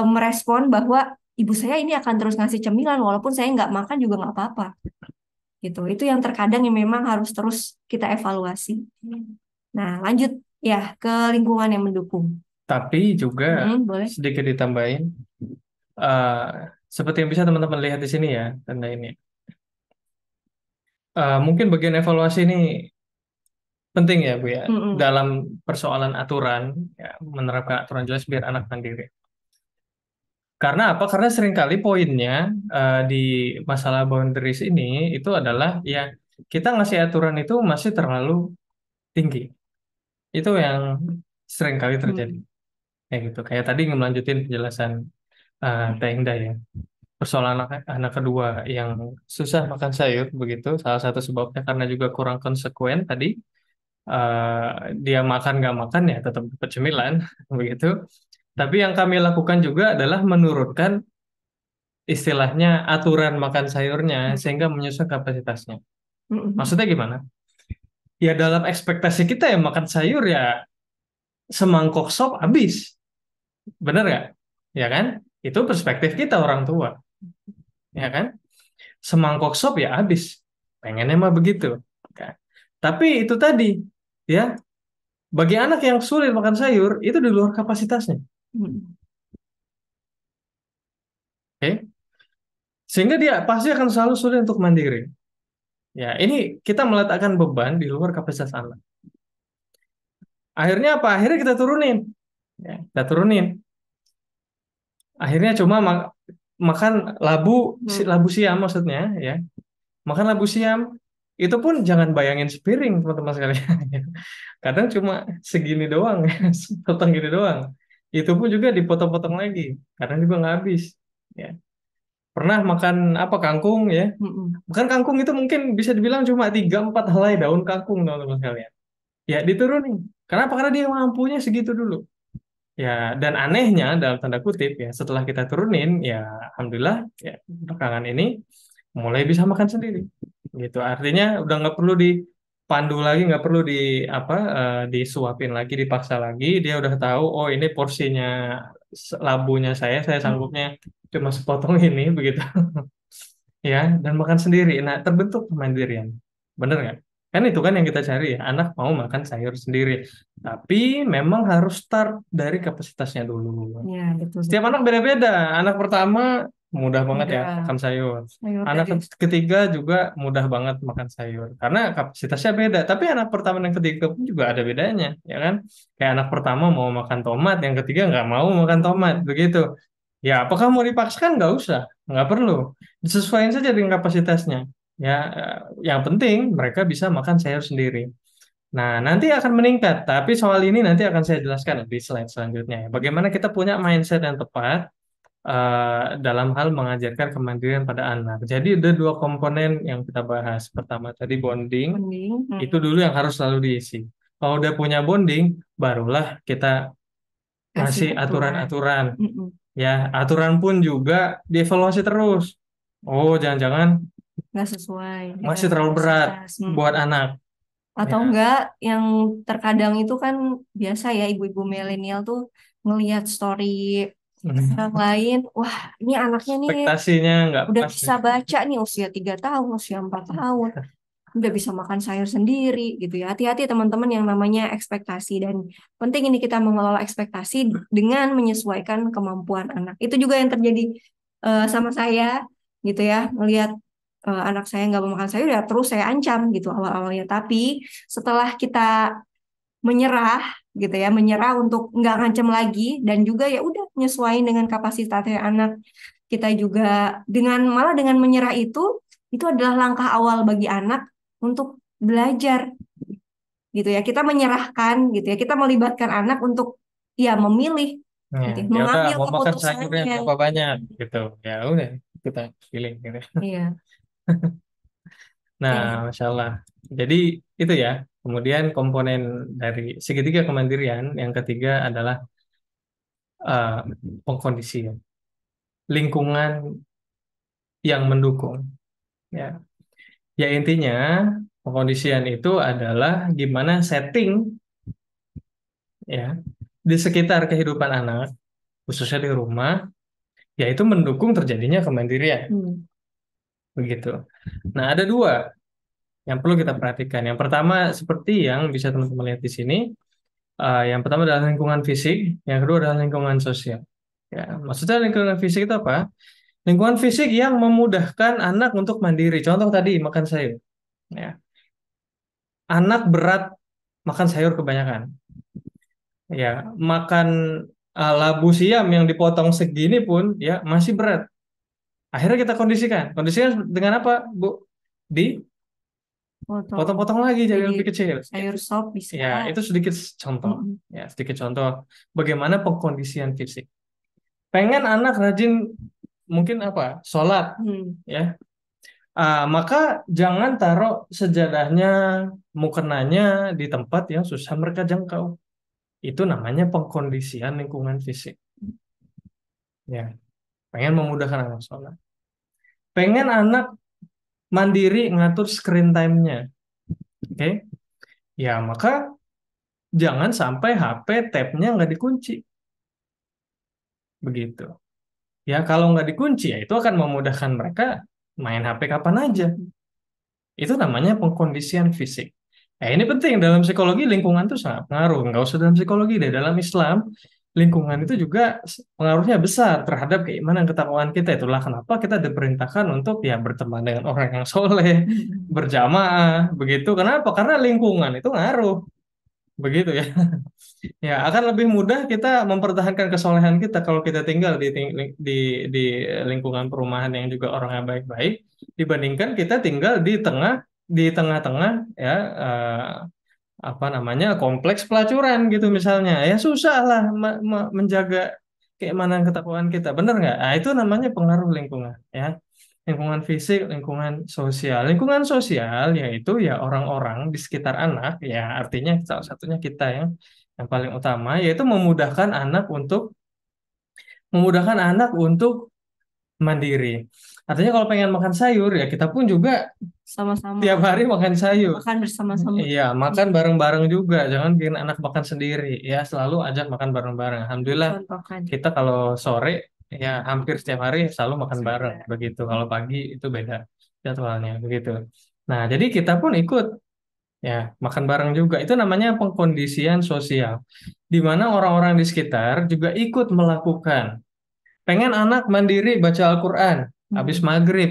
merespon bahwa ibu saya ini akan terus ngasih cemilan walaupun saya nggak makan juga nggak apa-apa. Gitu. Itu yang terkadang yang memang harus terus kita evaluasi. Nah, lanjut ya ke lingkungan yang mendukung. Tapi juga Boleh. sedikit ditambahin, eh, seperti yang bisa teman-teman lihat di sini ya, tanda ini. Mungkin bagian evaluasi ini penting ya Bu ya, Mm-mm. dalam persoalan aturan, ya, menerapkan aturan jelas biar anak mandiri. Karena apa? Karena seringkali poinnya di masalah boundaries ini itu adalah ya kita ngasih aturan itu masih terlalu tinggi. Itu yang seringkali terjadi. Mm. Kayak gitu. Kayak tadi ngelanjutin penjelasan Teh Indah ya. Persoalan anak kedua yang susah makan sayur begitu. Salah satu sebabnya karena juga kurang konsekuen tadi. Dia makan nggak makan ya tetap dapat cemilan begitu. Tapi yang kami lakukan juga adalah menurunkan istilahnya aturan makan sayurnya sehingga menyesuaikan kapasitasnya. Mm-mm. Maksudnya gimana? Ya dalam ekspektasi kita ya makan sayur ya semangkok sop habis. Bener nggak? Ya kan? Itu perspektif kita orang tua. Ya kan? Semangkok sop ya habis. Pengennya mah begitu. Kan? Tapi itu tadi, ya, bagi anak yang sulit makan sayur, itu di luar kapasitasnya. Mm. Oke? Sehingga dia pasti akan selalu sulit untuk mandiri. Ya, ini kita meletakkan beban di luar kapasitas anak. Akhirnya apa? Akhirnya kita turunin. Ya, kita turunin. Akhirnya cuma makan labu, Mm. labu siam maksudnya, ya. Makan labu siam, itu pun jangan bayangin sepiring, teman-teman sekalian. Kadang cuma segini doang, ya. Potong gini doang. Itu pun juga dipotong-potong lagi. Kadang juga nggak habis. Ya. Pernah makan apa kangkung ya? Mm-mm. Makan kangkung itu mungkin bisa dibilang cuma 3-4 helai daun kangkung, teman-teman sekalian. Ya diturunin. Kenapa? Karena dia mampunya segitu dulu. Ya, dan anehnya dalam tanda kutip ya, setelah kita turunin, ya alhamdulillah ya belakangan ini mulai bisa makan sendiri. Gitu. Artinya udah nggak perlu dipandu lagi, nggak perlu disuapin lagi, dipaksa lagi. Dia udah tahu, oh ini porsinya labunya saya Mm. sanggupnya cuma sepotong ini begitu. Ya, dan makan sendiri. Nah, terbentuk kemandirian. Bener nggak? Kan itu kan yang kita cari ya, anak mau makan sayur sendiri. Tapi memang harus start dari kapasitasnya dulu. Ya, betul Setiap betul. anak beda-beda. Anak pertama mudah banget ya Udah makan sayur. sayur Anak tadi. ketiga juga mudah banget makan sayur. Karena kapasitasnya beda. Tapi anak pertama dan ketiga pun juga ada bedanya, ya kan? Kayak anak pertama mau makan tomat, yang ketiga nggak mau makan tomat, Mm-mm. begitu. Ya, apakah mau dipaksakan? Nggak usah, nggak perlu. Disesuaikan saja dengan kapasitasnya. Ya, yang penting mereka bisa makan sayur sendiri. Nah, nanti akan meningkat. Tapi soal ini nanti akan saya jelaskan di slide selanjutnya, ya. Bagaimana kita punya mindset yang tepat dalam hal mengajarkan kemandirian pada anak. Jadi ada dua komponen yang kita bahas. Pertama tadi bonding, Mending itu dulu yang harus selalu diisi. Kalau udah punya bonding, barulah kita kasih ngasih aturan. aturan-aturan. Mm-mm. Ya, aturan pun juga dievaluasi terus. Oh, jangan-jangan Nggak sesuai masih dengan terlalu berat kapasitas. buat Mm-mm. anak. Atau Ya, enggak yang terkadang itu kan biasa ya ibu-ibu milenial tuh ngelihat story orang lain, wah ini anaknya nih ekspektasinya nggak udah pas bisa nih. baca nih usia 3 tahun, usia 4 tahun, udah bisa makan sayur sendiri gitu ya. Hati-hati teman-teman yang namanya ekspektasi dan penting ini kita mengelola ekspektasi dengan menyesuaikan kemampuan anak. Itu juga yang terjadi sama saya gitu ya, melihat anak saya nggak mau makan sayur ya terus saya ancam gitu awal-awalnya. Tapi setelah kita menyerah gitu ya, menyerah untuk nggak ngancam lagi dan juga ya udah nyesuaiin dengan kapasitasnya anak. Kita juga malah dengan menyerah itu adalah langkah awal bagi anak untuk belajar gitu ya. Kita menyerahkan gitu ya. Kita melibatkan anak untuk ya memilih Ya, gitu ya, ya udah mengambil mau makan sayurnya keputusannya. berapa banyak gitu. Ya udah kita pilih gitu. Iya. Nah, Ya. Masya Allah. Jadi itu ya. Kemudian komponen dari segitiga kemandirian yang ketiga adalah eh, pengkondisian, lingkungan yang mendukung. Ya, ya intinya pengkondisian itu adalah gimana setting ya di sekitar kehidupan anak, khususnya di rumah, yaitu mendukung terjadinya kemandirian. Hmm. Begitu. Nah, ada dua yang perlu kita perhatikan. Yang pertama, seperti yang bisa teman-teman lihat di sini, yang pertama adalah lingkungan fisik, yang kedua adalah lingkungan sosial. Ya, maksudnya lingkungan fisik itu apa? Lingkungan fisik yang memudahkan anak untuk mandiri. Contoh tadi makan sayur. Ya, anak berat makan sayur kebanyakan. Ya, makan labu siam yang dipotong segini pun ya masih berat. Akhirnya kita kondisikan. Kondisikan dengan apa, Bu? Potong Dipotong-potong lagi jadi jadi lebih kecil. sayur sop bisa. Ya, itu sedikit contoh. Mm-mm. Ya, sedikit contoh bagaimana pengkondisian fisik. Pengen anak rajin mungkin apa? Sholat, Hmm. ya. Maka jangan taruh sejadahnya, mukenanya di tempat yang susah mereka jangkau. Itu namanya pengkondisian lingkungan fisik. Ya, pengen memudahkan anak sholat. Pengen anak mandiri ngatur screen time-nya. Oke? Ya, maka jangan sampai HP tab-nya nggak dikunci. Begitu. Ya, kalau nggak dikunci, ya itu akan memudahkan mereka main HP kapan aja. Itu namanya pengkondisian fisik. Nah, ini penting dalam psikologi lingkungan itu sangat pengaruh. Nggak usah dalam psikologi deh, dalam Islam lingkungan itu juga pengaruhnya besar terhadap keimanan ketakwaan kita. Itulah kenapa kita diperintahkan untuk ya berteman dengan orang yang soleh, Mm-mm. berjamaah, begitu. Kenapa? Karena lingkungan itu ngaruh, begitu ya. Ya, akan lebih mudah kita mempertahankan kesolehan kita kalau kita tinggal di lingkungan perumahan yang juga orangnya baik-baik dibandingkan kita tinggal di tengah-tengah ya apa namanya kompleks pelacuran gitu misalnya. Ya susah lah menjaga keimanan ketakwaan kita. Bener nggak? Nah, itu namanya pengaruh lingkungan ya. Lingkungan fisik, lingkungan sosial. Lingkungan sosial yaitu ya orang-orang di sekitar anak ya artinya salah satunya kita yang paling utama yaitu memudahkan anak untuk mandiri. Artinya kalau pengen makan sayur ya kita pun juga Sama-sama tiap hari makan sayur. makan bersama-sama. Iya, makan bareng-bareng juga. Jangan bikin anak makan sendiri. Ya, selalu ajak makan bareng-bareng. Alhamdulillah, Contohkan. kita kalau sore ya hampir setiap hari selalu makan bareng. Sabar. Begitu. Kalau pagi itu beda jadwalnya. Begitu. Nah, jadi kita pun ikut ya makan bareng juga. Itu namanya pengkondisian sosial. Di mana orang-orang di sekitar juga ikut melakukan. Pengen anak mandiri baca Al-Quran habis Mm-mm. maghrib.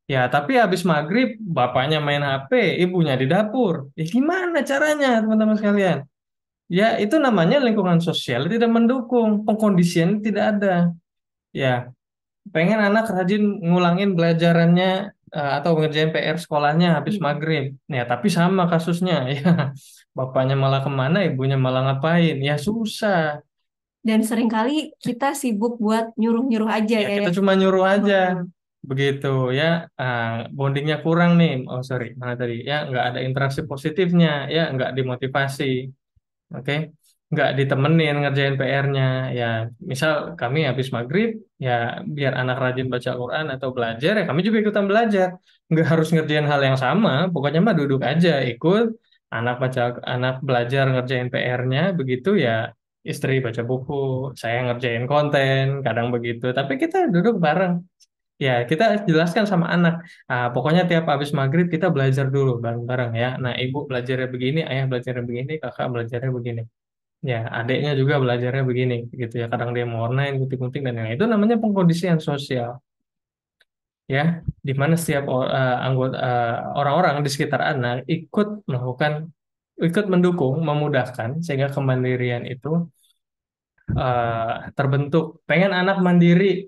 Ya, tapi habis maghrib bapaknya main HP, ibunya di dapur. Ya gimana caranya teman-teman sekalian? Ya itu namanya lingkungan sosial tidak mendukung, pengkondisian tidak ada. Ya, pengen anak rajin ngulangin belajarannya atau ngerjain PR sekolahnya habis Mm-mm. maghrib. Ya, tapi sama kasusnya ya. Bapaknya malah kemana, ibunya malah ngapain? Ya susah. Dan seringkali kita sibuk buat nyuruh-nyuruh aja Ya ya kita ya. cuma nyuruh aja Mm-mm. begitu ya. Bondingnya kurang nih. Oh sorry, mana tadi ya nggak ada interaksi positifnya ya nggak dimotivasi, oke, nggak ditemenin ngerjain PR-nya. Ya misal kami habis maghrib ya biar anak rajin baca Quran atau belajar ya kami juga ikutan belajar. Nggak harus ngerjain hal yang sama, pokoknya mah duduk aja ikut anak belajar ngerjain PR-nya begitu ya. Istri baca buku, saya ngerjain konten, kadang begitu. Tapi kita duduk bareng. Ya, kita jelaskan sama anak. Pokoknya tiap habis maghrib kita belajar dulu bareng-bareng ya. Nah, ibu belajarnya begini, ayah belajarnya begini, kakak belajarnya begini. Ya, adiknya juga belajarnya begini, gitu ya. Kadang dia mau online, gunting-gunting dan yang itu namanya pengkondisian sosial, ya, di mana setiap anggota orang-orang di sekitar anak ikut melakukan ikut mendukung, memudahkan sehingga kemandirian itu terbentuk. Pengen anak mandiri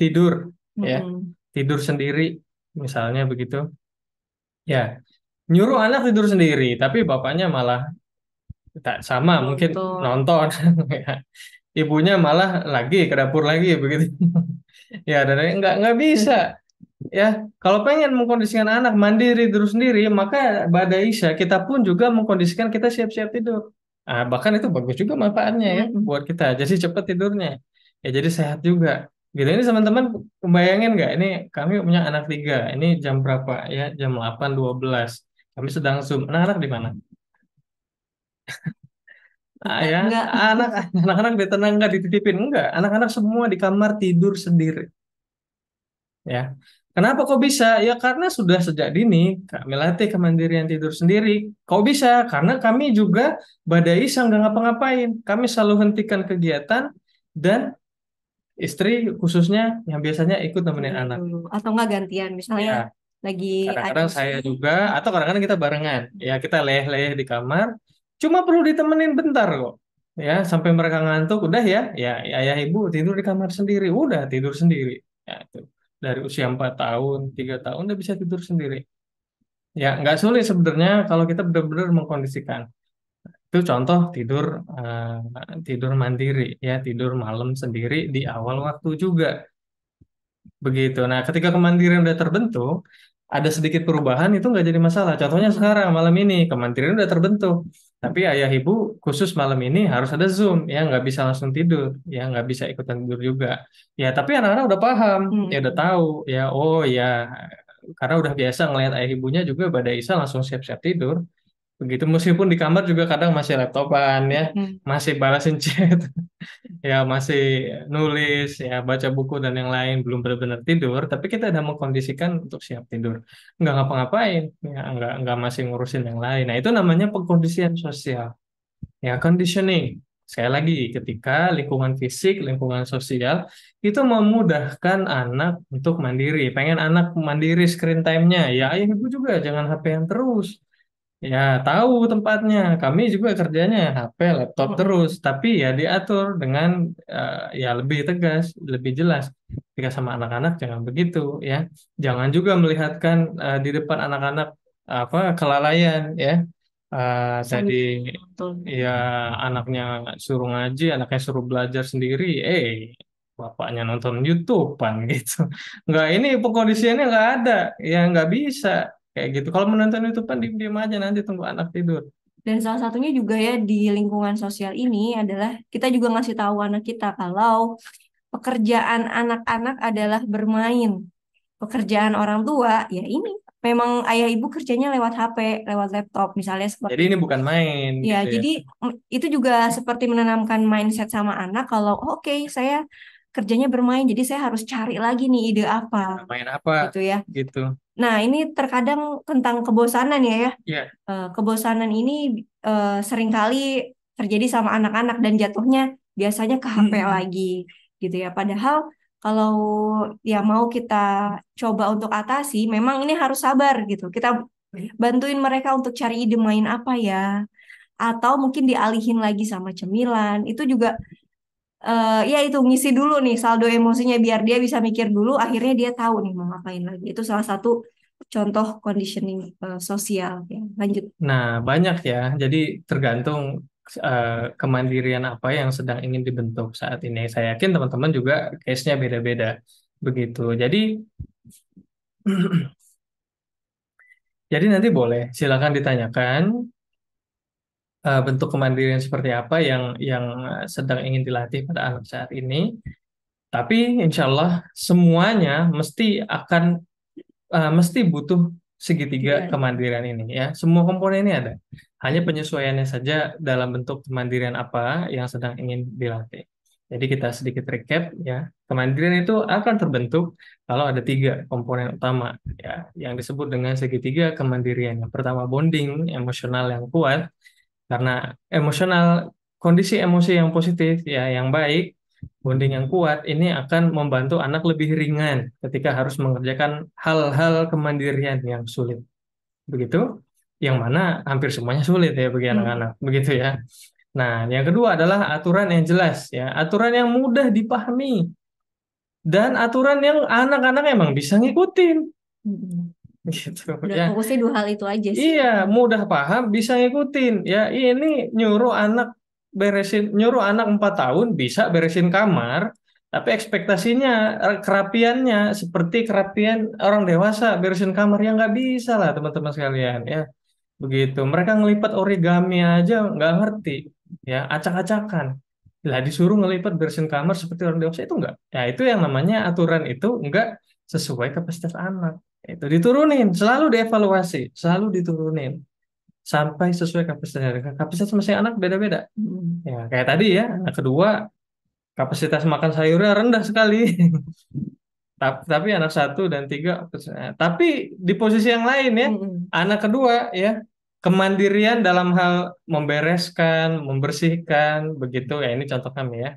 tidur, ya, Mm-mm. tidur sendiri, misalnya begitu. Ya, nyuruh anak tidur sendiri, tapi bapaknya malah tak sama, mungkin Nonton. nonton. Ya. Ibunya malah lagi ke dapur lagi begitu. Ya, dan nggak bisa. Ya, kalau pengen mengkondisikan anak mandiri terus sendiri, maka pada Isya kita pun juga mengkondisikan kita siap-siap tidur. Bahkan itu bagus juga manfaatnya ya Mm-mm. buat kita. Jadi cepat tidurnya. Ya, jadi sehat juga. Gitu. Ini teman-teman bayangin nggak? Ini kami punya anak tiga. Ini jam berapa ya? Jam 8.12. Kami sedang Zoom. Anak-anak di mana? Ya, Enggak. anak anak-anak ditenang nggak dititipin enggak? Anak-anak semua di kamar tidur sendiri. Ya. Kenapa kok bisa? Ya karena sudah sejak dini kami latih kemandirian tidur sendiri. Kok bisa? Karena kami juga badai isya nggak ngapa-ngapain. Kami selalu hentikan kegiatan dan istri khususnya yang biasanya ikut nemenin Temenin anak. dulu. Atau enggak gantian. Misalnya Ya, lagi kadang-kadang acus. saya juga atau kadang-kadang kita barengan. Ya, kita leleh-leleh di kamar. Cuma perlu ditemenin bentar kok. Ya, sampai mereka ngantuk udah ya. Ya, ayah ibu tidur di kamar sendiri. Udah tidur sendiri. Ya, itu. Dari usia 4 tahun, 3 tahun udah bisa tidur sendiri. Ya, nggak sulit sebenarnya kalau kita benar-benar mengkondisikan. Itu contoh tidur tidur mandiri ya, tidur malam sendiri di awal waktu juga. Begitu. Nah, ketika kemandirian udah terbentuk, ada sedikit perubahan itu nggak jadi masalah. Contohnya Mm-mm. sekarang malam ini kemandirian udah terbentuk, tapi ayah ibu khusus malam ini harus ada Zoom, ya nggak bisa langsung tidur, ya nggak bisa ikutan tidur juga. Ya, tapi anak-anak udah paham, ya udah Mm-mm. tahu, ya oh ya karena udah biasa ngelihat ayah ibunya juga pada Isa langsung siap-siap tidur. Begitu meskipun di kamar juga kadang masih laptopan ya, Mm-mm. masih balasin chat. Ya masih nulis ya baca buku dan yang lain belum benar-benar tidur tapi kita udah mengkondisikan untuk siap tidur nggak ngapa-ngapain ya nggak masih ngurusin yang lain nah itu namanya pengkondisian sosial ya conditioning sekali lagi ketika lingkungan fisik lingkungan sosial itu memudahkan anak untuk mandiri pengen anak mandiri screen time-nya ya ayah ibu juga jangan HP-an terus. Ya, tahu tempatnya. Kami juga kerjanya HP, laptop Mm-mm. terus, tapi ya diatur dengan ya lebih tegas, lebih jelas. Jika sama anak-anak jangan begitu, ya. Jangan juga melihatkan di depan anak-anak apa kelalaian, ya. Tadi Sambil nonton. ya anaknya suruh ngaji, anaknya suruh belajar sendiri, bapaknya nonton YouTube-an gitu. Nggak, ini pengkondisiannya nggak ada, ya nggak bisa. Kayak gitu. Kalau menonton YouTube kan diem-diem aja nanti tunggu anak tidur. Dan salah satunya juga ya di lingkungan sosial ini adalah kita juga ngasih tahu anak kita kalau pekerjaan anak-anak adalah bermain. Pekerjaan orang tua ya ini memang ayah ibu kerjanya lewat HP, lewat laptop misalnya Jadi seperti ini itu. bukan main Ya, gitu ya. jadi itu juga seperti menanamkan mindset sama anak kalau "Oh, oke, saya kerjanya bermain, jadi saya harus cari lagi nih ide apa Nah, main apa gitu ya. gitu. Nah, ini terkadang tentang kebosanan ya. Ya. Kebosanan ini seringkali terjadi sama anak-anak dan jatuhnya biasanya ke HP lagi gitu ya. Padahal kalau ya mau kita coba untuk atasi, memang ini harus sabar gitu. Kita bantuin mereka untuk cari ide main apa ya, atau mungkin dialihin lagi sama cemilan. Itu juga ya itu ngisi dulu nih saldo emosinya biar dia bisa mikir dulu, akhirnya dia tahu nih mau ngapain lagi. Itu salah satu contoh conditioning sosial ya. Lanjut. Nah, banyak ya. Jadi tergantung eh, kemandirian apa yang sedang ingin dibentuk saat ini. Saya yakin teman-teman juga case-nya beda-beda. Begitu. Jadi nanti boleh silakan ditanyakan bentuk kemandirian seperti apa yang sedang ingin dilatih pada anak saat ini. Tapi insya Allah semuanya mesti butuh segitiga Iya. kemandirian ini ya. Semua komponen ini ada. Hanya penyesuaiannya saja dalam bentuk kemandirian apa yang sedang ingin dilatih. Jadi kita sedikit recap ya. Kemandirian itu akan terbentuk kalau ada tiga komponen utama ya, yang disebut dengan segitiga kemandirian. Yang pertama bonding emosional yang kuat karena emosional kondisi emosi yang positif ya yang baik bonding yang kuat ini akan membantu anak lebih ringan ketika harus mengerjakan hal-hal kemandirian yang sulit. Begitu? yang mana hampir semuanya sulit ya bagi Mm. anak-anak, begitu ya. Nah, yang kedua adalah aturan yang jelas ya, aturan yang mudah dipahami dan aturan yang anak-anak emang bisa ngikutin, Mm. gitu Udah ya. fokusnya dua hal itu aja sih. Iya, mudah paham, bisa ngikutin. Ya, ini nyuruh anak 4 tahun bisa beresin kamar, tapi ekspektasinya, kerapiannya seperti kerapian orang dewasa beresin kamar yang nggak bisa lah teman-teman sekalian. Ya, begitu. Mereka ngelipat origami aja nggak ngerti, ya, acak-acakan. Lah disuruh ngelipat bersihin kamar seperti orang dewasa itu enggak. Ya itu yang namanya aturan itu enggak sesuai kapasitas anak. Itu diturunin, selalu dievaluasi, selalu diturunin sampai sesuai kapasitasnya. Kapasitas masing anak beda-beda. Mm. Ya kayak tadi ya, anak kedua kapasitas makan sayurnya rendah sekali. Tapi anak satu dan tiga, tapi di posisi yang lain ya, Mm. anak kedua ya, kemandirian dalam hal membereskan, membersihkan, begitu ya. Ini contoh kami ya,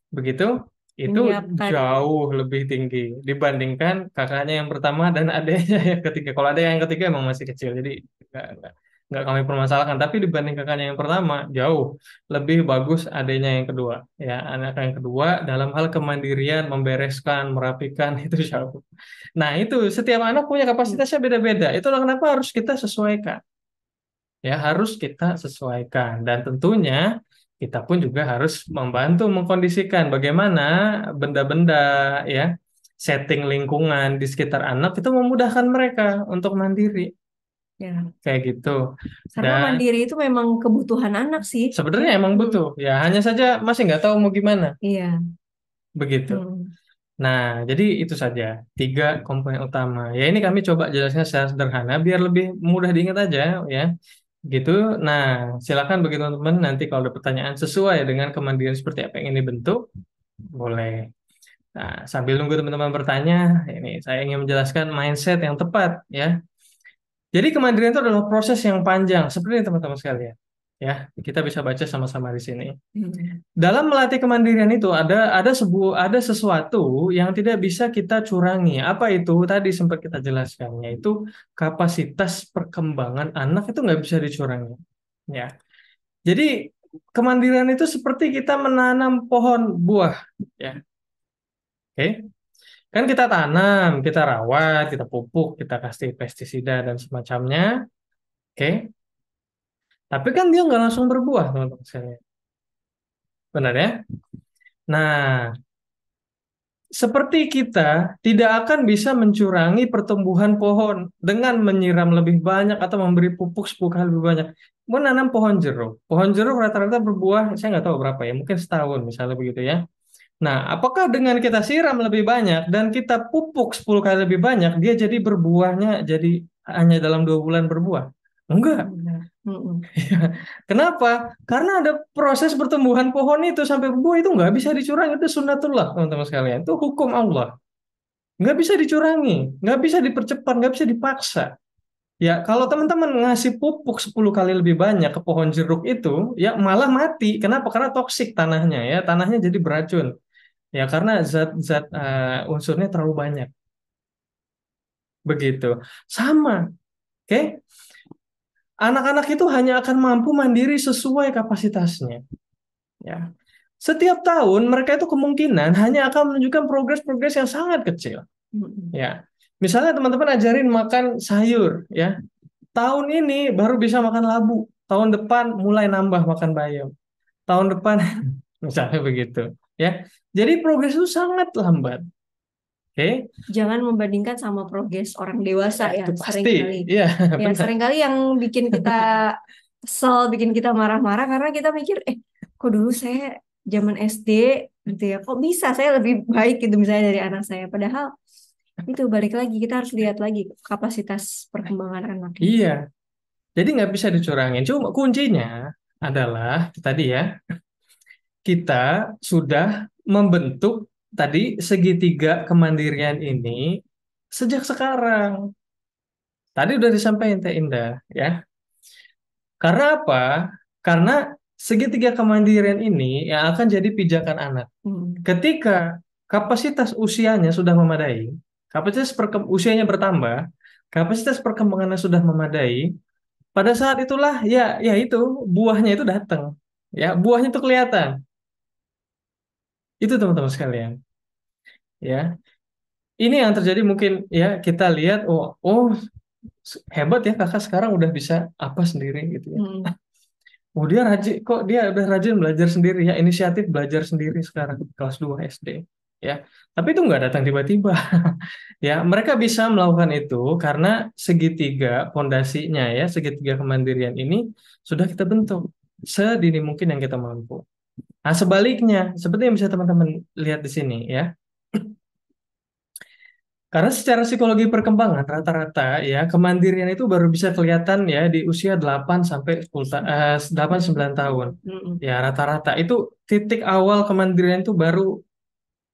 begitu itu Menyiapkan. jauh lebih tinggi dibandingkan kakaknya yang pertama dan adiknya yang ketiga. Kalau ada yang ketiga emang masih kecil, jadi nggak nggak nggak kami permasalahkan. Tapi dibanding kakaknya yang pertama jauh lebih bagus adiknya yang kedua. Ya, anak yang kedua dalam hal kemandirian, membereskan, merapikan itu jauh. Nah, itu setiap anak punya Mm. kapasitasnya beda-beda. Itulah kenapa harus kita sesuaikan. Ya, harus kita sesuaikan. Dan tentunya kita pun juga harus membantu mengkondisikan bagaimana benda-benda, ya, setting lingkungan di sekitar anak itu memudahkan mereka untuk mandiri, Ya, kayak gitu. karena Dan mandiri itu memang kebutuhan anak sih. sebenarnya emang Mm. butuh, ya, hanya saja masih nggak tahu mau gimana, Iya. begitu. Mm. Nah, jadi itu saja 3 komponen utama. Ya, ini kami coba jelaskan secara sederhana biar lebih mudah diingat aja, ya. Gitu. Nah, silakan bagi teman-teman nanti kalau ada pertanyaan sesuai dengan kemandirian seperti apa yang ini bentuk, boleh. Nah, sambil nunggu teman-teman bertanya, ini saya ingin menjelaskan mindset yang tepat ya. Jadi kemandirian itu adalah proses yang panjang, seperti ini teman-teman sekalian. Ya, kita bisa baca sama-sama di sini. Mm. Dalam melatih kemandirian itu ada sesuatu yang tidak bisa kita curangi. Apa itu? Tadi sempat kita jelaskan, yaitu kapasitas perkembangan anak itu nggak bisa dicurangi. Ya. Jadi kemandirian itu seperti kita menanam pohon buah, ya. Oke. Kan kita tanam, kita rawat, kita pupuk, kita kasih pestisida dan semacamnya. Oke. Tapi kan dia nggak langsung berbuah, teman-teman sekalian. Benar ya? Nah, seperti kita tidak akan bisa mencurangi pertumbuhan pohon dengan menyiram lebih banyak atau memberi pupuk 10 kali lebih banyak. Menanam pohon jeruk. Pohon jeruk rata-rata berbuah, saya nggak tahu berapa ya, mungkin setahun misalnya begitu ya. Nah, apakah dengan kita siram lebih banyak dan kita pupuk 10 kali lebih banyak, dia jadi berbuahnya jadi hanya dalam 2 bulan berbuah? Enggak. Benar. Mm. Kenapa? Karena ada proses pertumbuhan pohon itu sampai berbuah itu nggak bisa dicurangi. Itu sunnatullah, teman-teman sekalian. Itu hukum Allah. Nggak bisa dicurangi, nggak bisa dipercepat, nggak bisa dipaksa. Ya, kalau teman-teman ngasih pupuk 10 kali lebih banyak ke pohon jeruk itu, ya malah mati. Kenapa? Karena toksik tanahnya, ya. Tanahnya jadi beracun. Ya, karena zat-zat unsurnya terlalu banyak. Begitu. Sama, oke? Anak-anak itu hanya akan mampu mandiri sesuai kapasitasnya. Ya. Setiap tahun mereka itu kemungkinan hanya akan menunjukkan progres-progres yang sangat kecil. Mm. Ya, misalnya teman-teman ajarin makan sayur, ya. Tahun ini baru bisa makan labu. Tahun depan mulai nambah makan bayam. Tahun depan misalnya begitu, ya. Jadi progres itu sangat lambat. Oke, Jangan membandingkan sama progres orang dewasa ya, itu pasti. seringkali. Iya, Ya, benar. seringkali yang bikin kita kesel, bikin kita marah-marah karena kita mikir, kok dulu saya zaman SD gitu ya, kok bisa saya lebih baik gitu misalnya dari anak saya. Padahal itu balik lagi, kita harus lihat lagi kapasitas perkembangan anaknya. Iya. Jadi nggak bisa dicurangin. Cuma kuncinya adalah tadi ya, kita sudah membentuk tadi segitiga kemandirian ini sejak sekarang. Tadi udah disampaikan Teh Indah, ya. Karena apa? Karena segitiga kemandirian ini yang akan jadi pijakan anak. Hmm. Ketika kapasitas usianya sudah memadai, usianya bertambah, kapasitas perkembangannya sudah memadai, pada saat itulah ya ya itu buahnya itu datang. Ya, buahnya itu kelihatan. Itu teman-teman sekalian. Ya, ini yang terjadi mungkin ya kita lihat oh hebat ya kakak sekarang udah bisa apa sendiri gitu ya. Hmm. Oh dia rajin kok dia udah rajin belajar sendiri ya inisiatif belajar sendiri sekarang kelas 2 SD ya. Tapi itu nggak datang tiba-tiba ya. Mereka bisa melakukan itu karena segitiga pondasinya ya segitiga kemandirian ini sudah kita bentuk sedini mungkin yang kita mampu. Nah sebaliknya seperti yang bisa teman-teman lihat di sini ya. Karena secara psikologi perkembangan rata-rata ya kemandirian itu baru bisa kelihatan ya di usia 8 sampai 8 9 tahun. Hmm. Ya rata-rata itu titik awal kemandirian itu baru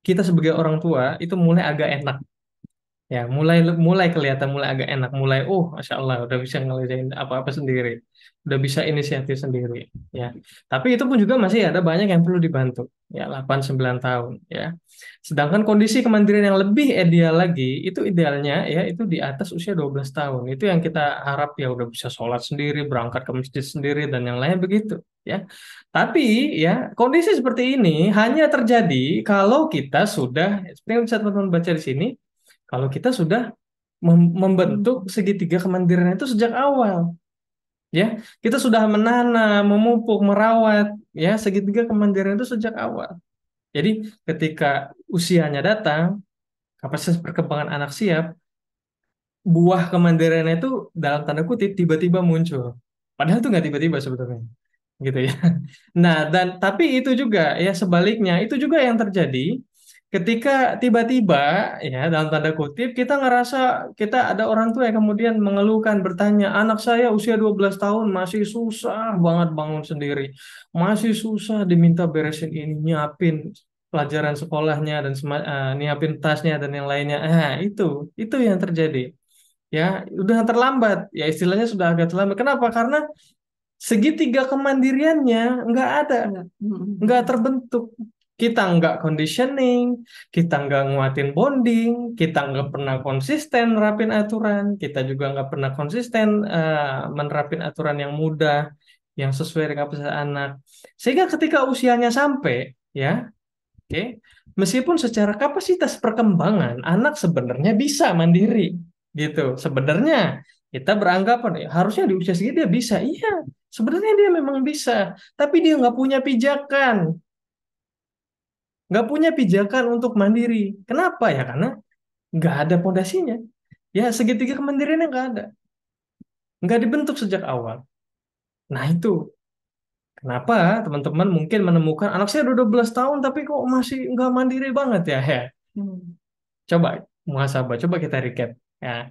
kita sebagai orang tua itu mulai agak enak. Ya, mulai mulai kelihatan mulai agak enak, mulai masya Allah udah bisa ngelajain apa-apa sendiri, udah bisa inisiatif sendiri, ya. Tapi itu pun juga masih ada banyak yang perlu dibantu, ya 8 9 tahun, ya. Sedangkan kondisi kemandirian yang lebih ideal lagi, itu idealnya ya itu di atas usia 12 tahun. Itu yang kita harap ya udah bisa sholat sendiri, berangkat ke masjid sendiri dan yang lain begitu, ya. Tapi ya kondisi seperti ini hanya terjadi kalau kita sudah, seperti yang bisa teman-teman baca di sini kalau kita sudah membentuk Hmm. segitiga kemandirian itu sejak awal, ya, kita sudah menanam, memupuk, merawat, ya, segitiga kemandirian itu sejak awal. Jadi, ketika usianya datang, kapasitas perkembangan anak siap, buah kemandirian itu dalam tanda kutip tiba-tiba muncul. Padahal itu nggak tiba-tiba sebetulnya gitu ya. Nah, dan tapi itu juga ya sebaliknya, itu juga yang terjadi ketika tiba-tiba ya dalam tanda kutip kita ngerasa kita ada orang tua yang kemudian mengeluhkan bertanya, anak saya usia 12 tahun masih susah banget bangun sendiri. Masih susah diminta beresin ini, nyiapin pelajaran sekolahnya dan nyiapin tasnya dan yang lainnya. Itu yang terjadi. Ya, udah terlambat. Ya istilahnya sudah agak terlambat. Kenapa? Karena segitiga kemandiriannya nggak ada, Enggak. nggak terbentuk. Kita nggak conditioning, kita nggak nguatin bonding, kita nggak pernah konsisten nerapin aturan, kita juga nggak pernah konsisten menerapin aturan yang mudah, yang sesuai dengan kapasitas anak. Sehingga ketika usianya sampai, ya, oke, meskipun secara kapasitas perkembangan anak sebenarnya bisa mandiri, gitu. Sebenarnya kita beranggapan ya, harusnya di usia segitu dia bisa. Iya, sebenarnya dia memang bisa, tapi dia nggak punya pijakan untuk mandiri. Kenapa ya? Karena nggak ada pondasinya. Ya, segitiga kemandiriannya nggak dibentuk sejak awal. Nah itu kenapa teman-teman mungkin menemukan anak saya udah 12 tahun tapi kok masih nggak mandiri banget ya. Ya, Hmm. coba muhasabah, coba kita recap. Ya,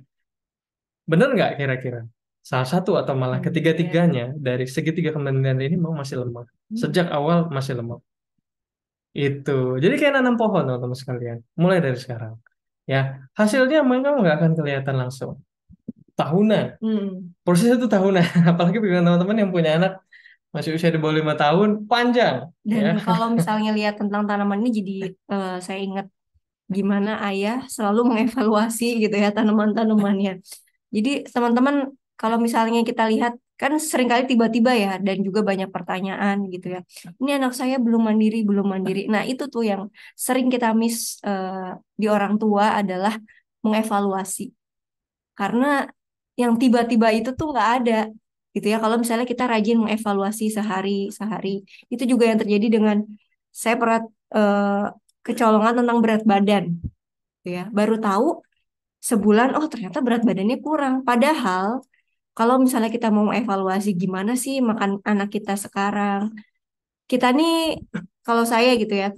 benar nggak kira-kira? Salah satu atau malah Ya. ketiga-tiganya dari segitiga kemandirian ini mau masih lemah. Sejak awal masih lemah. Itu. Jadi kayak nanam pohon teman-teman sekalian. Mulai dari sekarang. Ya, hasilnya memang nggak akan kelihatan langsung. Tahunan. Hmm. Proses itu tahunan. Apalagi bagi teman-teman yang punya anak masih usia di bawah 5 tahun, panjang. Dan Ya. kalau misalnya lihat tentang tanaman ini jadi saya ingat gimana ayah selalu mengevaluasi gitu ya tanaman-tanamannya. Jadi teman-teman kalau misalnya kita lihat kan seringkali tiba-tiba ya dan juga banyak pertanyaan gitu ya. Ini anak saya belum mandiri, belum mandiri. Nah, itu tuh yang sering kita miss di orang tua adalah mengevaluasi. Karena yang tiba-tiba itu tuh nggak ada gitu ya. Kalau misalnya kita rajin mengevaluasi sehari-sehari, itu juga yang terjadi dengan saya pernah eh, kecolongan tentang berat badan gitu ya. Baru tahu sebulan, oh ternyata berat badannya kurang. Padahal kalau misalnya kita mau evaluasi gimana sih makan anak kita sekarang, kita nih kalau saya gitu ya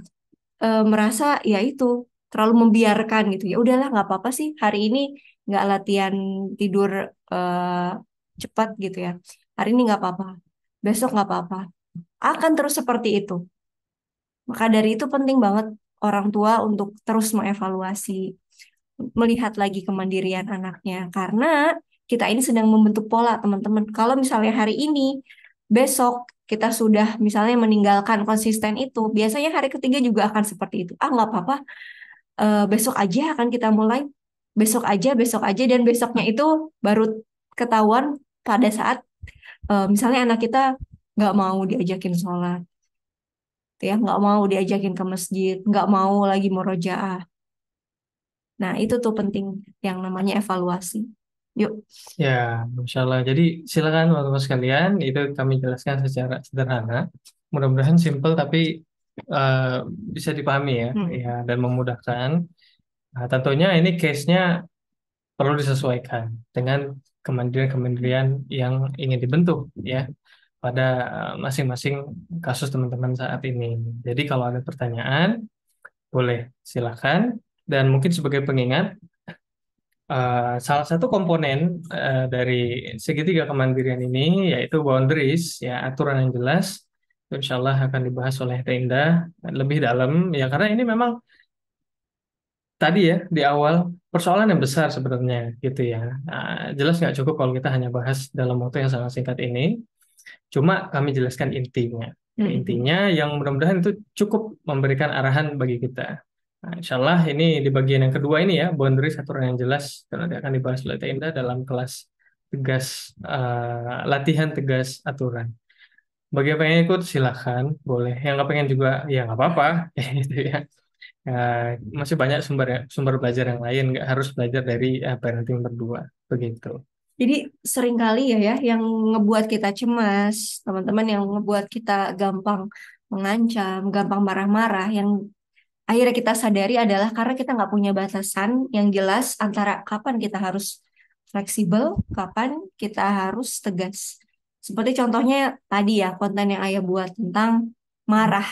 merasa ya itu terlalu membiarkan gitu ya. Udahlah nggak apa-apa sih hari ini nggak latihan tidur eh, cepat gitu ya. Hari ini nggak apa-apa, besok nggak apa-apa. Akan terus seperti itu. Maka dari itu penting banget orang tua untuk terus mengevaluasi melihat lagi kemandirian anaknya karena kita ini sedang membentuk pola teman-teman. Kalau misalnya hari ini, besok kita sudah misalnya meninggalkan konsisten itu, biasanya hari ketiga juga akan seperti itu. Ah nggak apa-apa, besok aja akan kita mulai, besok aja dan besoknya itu baru ketahuan pada saat Misalnya anak kita nggak mau diajakin sholat, ya nggak mau diajakin ke masjid, nggak mau lagi murojaah. Nah itu tuh penting yang namanya evaluasi. Yuk. Ya, Masya Allah. Jadi silakan teman-teman sekalian, itu kami jelaskan secara sederhana. Mudah-mudahan simple tapi eh, bisa dipahami ya, Hmm. ya dan memudahkan. Nah, tentunya ini case-nya perlu disesuaikan dengan kementerian-kementerian yang ingin dibentuk ya pada masing-masing kasus teman-teman saat ini. Jadi kalau ada pertanyaan, boleh silakan. Dan mungkin sebagai pengingat, salah satu komponen dari segitiga kemandirian ini yaitu boundaries, ya aturan yang jelas. Itu insya Allah akan dibahas oleh Tenda lebih dalam ya karena ini memang tadi ya di awal persoalan yang besar sebenarnya gitu ya. Jelas nggak cukup kalau kita hanya bahas dalam waktu yang sangat singkat ini. Cuma kami jelaskan intinya. Hmm. Intinya yang mudah-mudahan itu cukup memberikan arahan bagi kita. Nah, insya Allah ini di bagian yang kedua ini ya, boundaries aturan yang jelas. Dan nanti akan dibahas oleh Teh Indah dalam kelas tegas, latihan tegas aturan. Bagi yang pengen ikut silahkan, boleh. Yang nggak pengen juga ya nggak apa-apa, gitu ya. Masih banyak sumber sumber belajar yang lain, nggak harus belajar dari parenting berdua, begitu. Jadi seringkali ya yang ngebuat kita cemas, teman-teman, yang ngebuat kita gampang mengancam, gampang marah-marah, yang akhirnya kita sadari adalah karena kita nggak punya batasan yang jelas antara kapan kita harus fleksibel, kapan kita harus tegas. Seperti contohnya tadi ya, konten yang Ayah buat tentang marah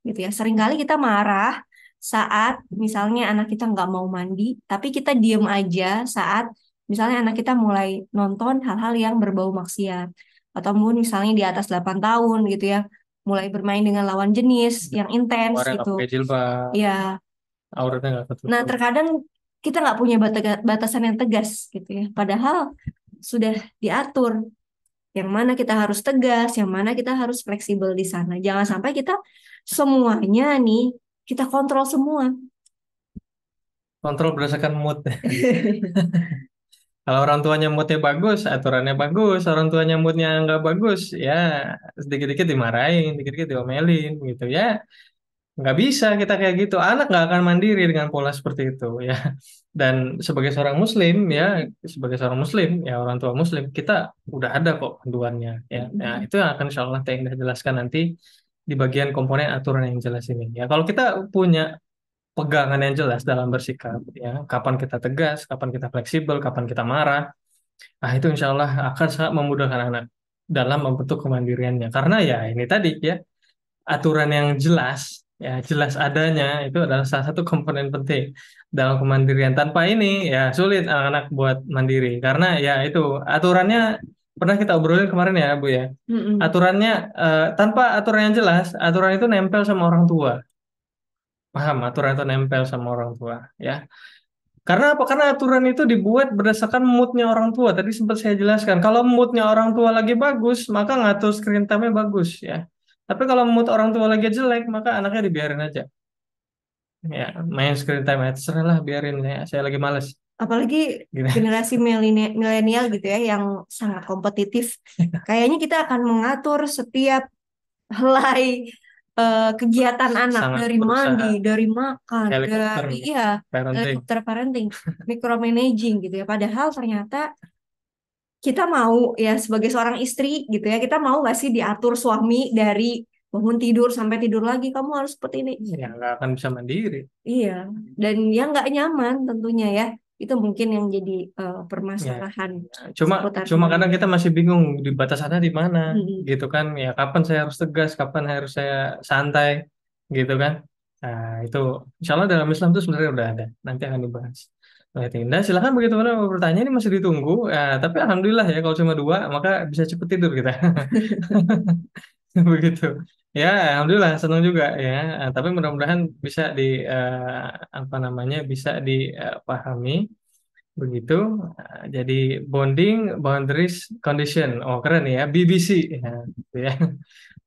gitu ya. Seringkali kita marah saat misalnya anak kita nggak mau mandi, tapi kita diem aja saat misalnya anak kita mulai nonton hal-hal yang berbau maksiat. Atau mungkin misalnya di atas 8 tahun gitu ya, mulai bermain dengan lawan jenis yang intens Orang nggak gitu. pakai jilbab, Ya, auratnya nggak nah ketutup. terkadang kita nggak punya batasan yang tegas gitu ya. Padahal sudah diatur yang mana kita harus tegas, yang mana kita harus fleksibel di sana. Jangan sampai kita semuanya nih kita kontrol semua. Kontrol berdasarkan mood. Kalau orang tuanya moodnya bagus, aturannya bagus. Orang tuanya moodnya nggak bagus, ya sedikit-dikit dimarahin, dikit-dikit diomelin, gitu ya. Nggak bisa kita kayak gitu. Anak nggak akan mandiri dengan pola seperti itu, ya. Dan sebagai seorang Muslim, ya, sebagai seorang Muslim, ya orang tua Muslim, kita udah ada kok panduannya, ya. Nah, itu yang akan insya Allah Teh Indah jelaskan nanti di bagian komponen aturan yang jelas ini. Ya, kalau kita punya pegangan yang jelas dalam bersikap, ya, kapan kita tegas, kapan kita fleksibel, kapan kita marah. Nah, itu insya Allah akan sangat memudahkan anak dalam membentuk kemandiriannya. Karena ya ini tadi ya, aturan yang jelas, ya jelas adanya itu adalah salah satu komponen penting dalam kemandirian. Tanpa ini ya sulit anak-anak buat mandiri. Karena ya itu aturannya pernah kita obrolin kemarin ya, Bu ya. Mm-mm. Aturannya tanpa aturan yang jelas, aturan itu nempel sama orang tua. Paham, aturan itu nempel sama orang tua, ya. Karena apa? Karena aturan itu dibuat berdasarkan moodnya orang tua. Tadi sempat saya jelaskan. Kalau moodnya orang tua lagi bagus, maka ngatur screen time-nya bagus ya. Tapi kalau mood orang tua lagi jelek, maka anaknya dibiarin aja. Ya, main screen time aja. Terserah lah, biarin ya. Saya lagi males. Apalagi Gitu. generasi milenial gitu ya yang sangat kompetitif. Kayaknya kita akan mengatur setiap helai kegiatan anak Sangat dari mandi, berusaha. dari makan, Helikopter dari iya, parenting. helikopter parenting, micromanaging gitu ya. Padahal ternyata kita mau ya sebagai seorang istri gitu ya, kita mau gak sih diatur suami dari bangun tidur sampai tidur lagi, kamu harus seperti ini. Ya, nggak akan bisa mandiri. Iya, dan yang nggak nyaman tentunya ya, itu mungkin yang jadi Ya, permasalahan cuma seputar cuma kadang kita kemandirian. masih bingung di batasannya di mana, Mm-mm. gitu kan? Ya kapan saya harus tegas, kapan harus saya santai, gitu kan? Nah, itu insya Allah dalam Islam itu sebenarnya udah ada. Nanti akan dibahas. Oleh Tinda, silakan begitu mana mau bertanya ini masih ditunggu. Ya, tapi alhamdulillah ya kalau cuma dua maka bisa cepet tidur kita. Begitu. Ya, alhamdulillah senang juga ya. Tapi mudah-mudahan bisa di apa namanya bisa dipahami. Begitu. Jadi bonding, boundaries, condition. Oh keren ya, BBC. Ya, gitu ya.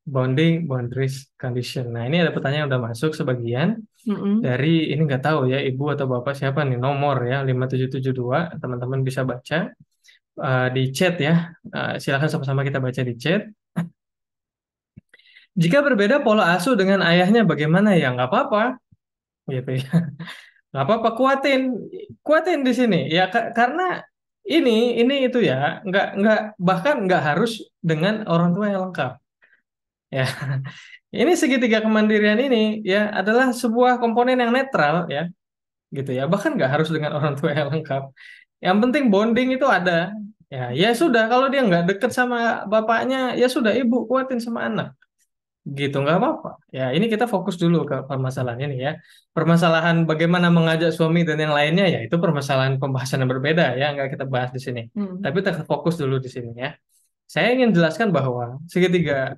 Bonding, boundaries, condition. Nah ini ada pertanyaan yang udah masuk sebagian Mm-mm. dari ini nggak tahu ya ibu atau bapak siapa nih nomor ya 5772 teman-teman bisa baca. di chat ya. Silakan sama-sama kita baca di chat. Jika berbeda pola asuh dengan ayahnya bagaimana ya nggak apa-apa gitu ya. Nggak apa-apa, kuatin, kuatin di sini ya, karena ini itu ya, nggak bahkan nggak harus dengan orang tua yang lengkap ya. Ini segitiga kemandirian ini ya adalah sebuah komponen yang netral ya, gitu ya. Bahkan nggak harus dengan orang tua yang lengkap. Yang penting bonding itu ada. Ya, ya sudah. Kalau dia nggak deket sama bapaknya, ya sudah, ibu kuatin sama anak. Gitu, nggak apa-apa. Ya, ini kita fokus dulu ke permasalahan ini ya. Permasalahan bagaimana mengajak suami dan yang lainnya, ya itu permasalahan pembahasan yang berbeda ya, nggak kita bahas di sini. Hmm. Tapi kita fokus dulu di sini ya. Saya ingin jelaskan bahwa segitiga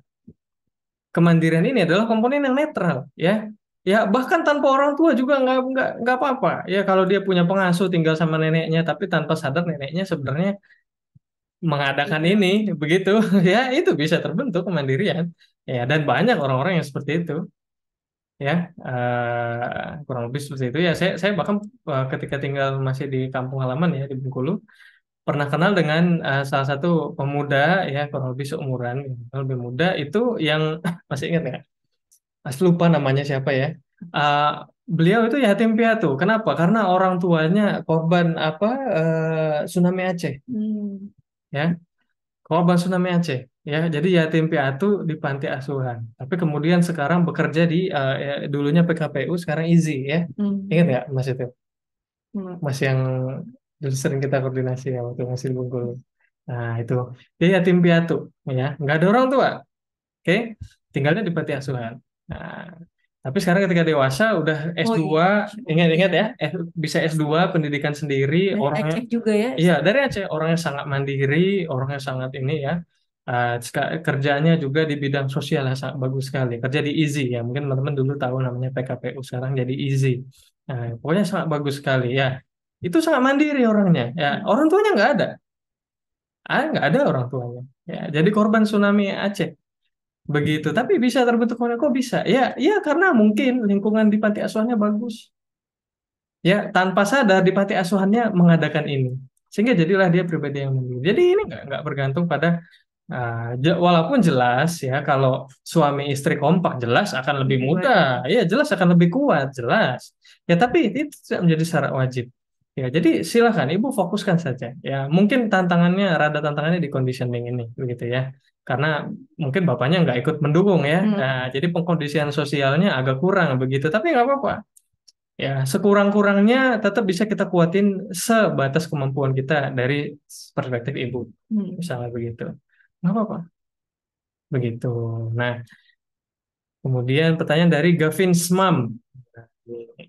kemandirian ini adalah komponen yang netral ya. Ya bahkan tanpa orang tua juga nggak apa-apa ya, kalau dia punya pengasuh tinggal sama neneknya tapi tanpa sadar neneknya sebenarnya mengadakan ini begitu ya, itu bisa terbentuk kemandirian ya, dan banyak orang-orang yang seperti itu ya. Kurang lebih seperti itu ya. Saya bahkan ketika tinggal masih di kampung halaman ya di Bengkulu pernah kenal dengan salah satu pemuda ya, kurang lebih seumuran, lebih muda itu yang masih ingat nggak? Lupa namanya siapa ya. Uh, Beliau itu yatim piatu. Kenapa? Karena orang tuanya korban apa, tsunami Aceh, Hmm. ya, korban tsunami Aceh. Ya, jadi yatim piatu di panti asuhan. Tapi kemudian sekarang bekerja di dulunya PKPU, sekarang IZI ya. Ingat Hmm. nggak Mas itu? Hmm. Mas yang dulu sering kita koordinasi ya waktu masih di Bengkulu. Nah itu dia yatim piatu, ya, nggak ada orang tua. Oke, tinggalnya di panti asuhan. Nah, tapi sekarang ketika dewasa udah Oh S2, iya. ingat-ingat Iya. ya, bisa S2 pendidikan sendiri, Dari orangnya Aceh juga ya. iya dari Aceh, orangnya sangat mandiri, orangnya sangat ini ya. Kerjanya juga di bidang sosial yang sangat bagus sekali. Kerja di IZI ya, mungkin teman-teman dulu tahu namanya PKPU, sekarang jadi IZI. Nah, pokoknya sangat bagus sekali ya. Itu sangat mandiri orangnya. Ya, orang tuanya nggak ada. Nggak ada orang tuanya. Ya, jadi korban tsunami Aceh. Begitu, tapi bisa terbentuk mana kok bisa? Ya, ya karena mungkin lingkungan di panti asuhannya bagus. Ya, tanpa sadar di panti asuhannya mengadakan ini. Sehingga jadilah dia pribadi yang mandiri. Jadi ini nggak bergantung pada walaupun jelas ya kalau suami istri kompak jelas akan lebih mudah. Ya, jelas akan lebih kuat, jelas. Ya, tapi itu tidak menjadi syarat wajib. Ya, jadi silakan Ibu fokuskan saja. Ya, mungkin tantangannya di conditioning ini, begitu ya. Karena mungkin bapaknya nggak ikut mendukung ya. Hmm. Jadi pengkondisian sosialnya agak kurang begitu. Tapi nggak apa-apa. Ya, sekurang-kurangnya tetap bisa kita kuatin sebatas kemampuan kita dari perspektif Ibu. Hmm. Misalnya begitu. Nggak apa-apa. Begitu. Nah, kemudian pertanyaan dari Gavin Smam. Nah, ini.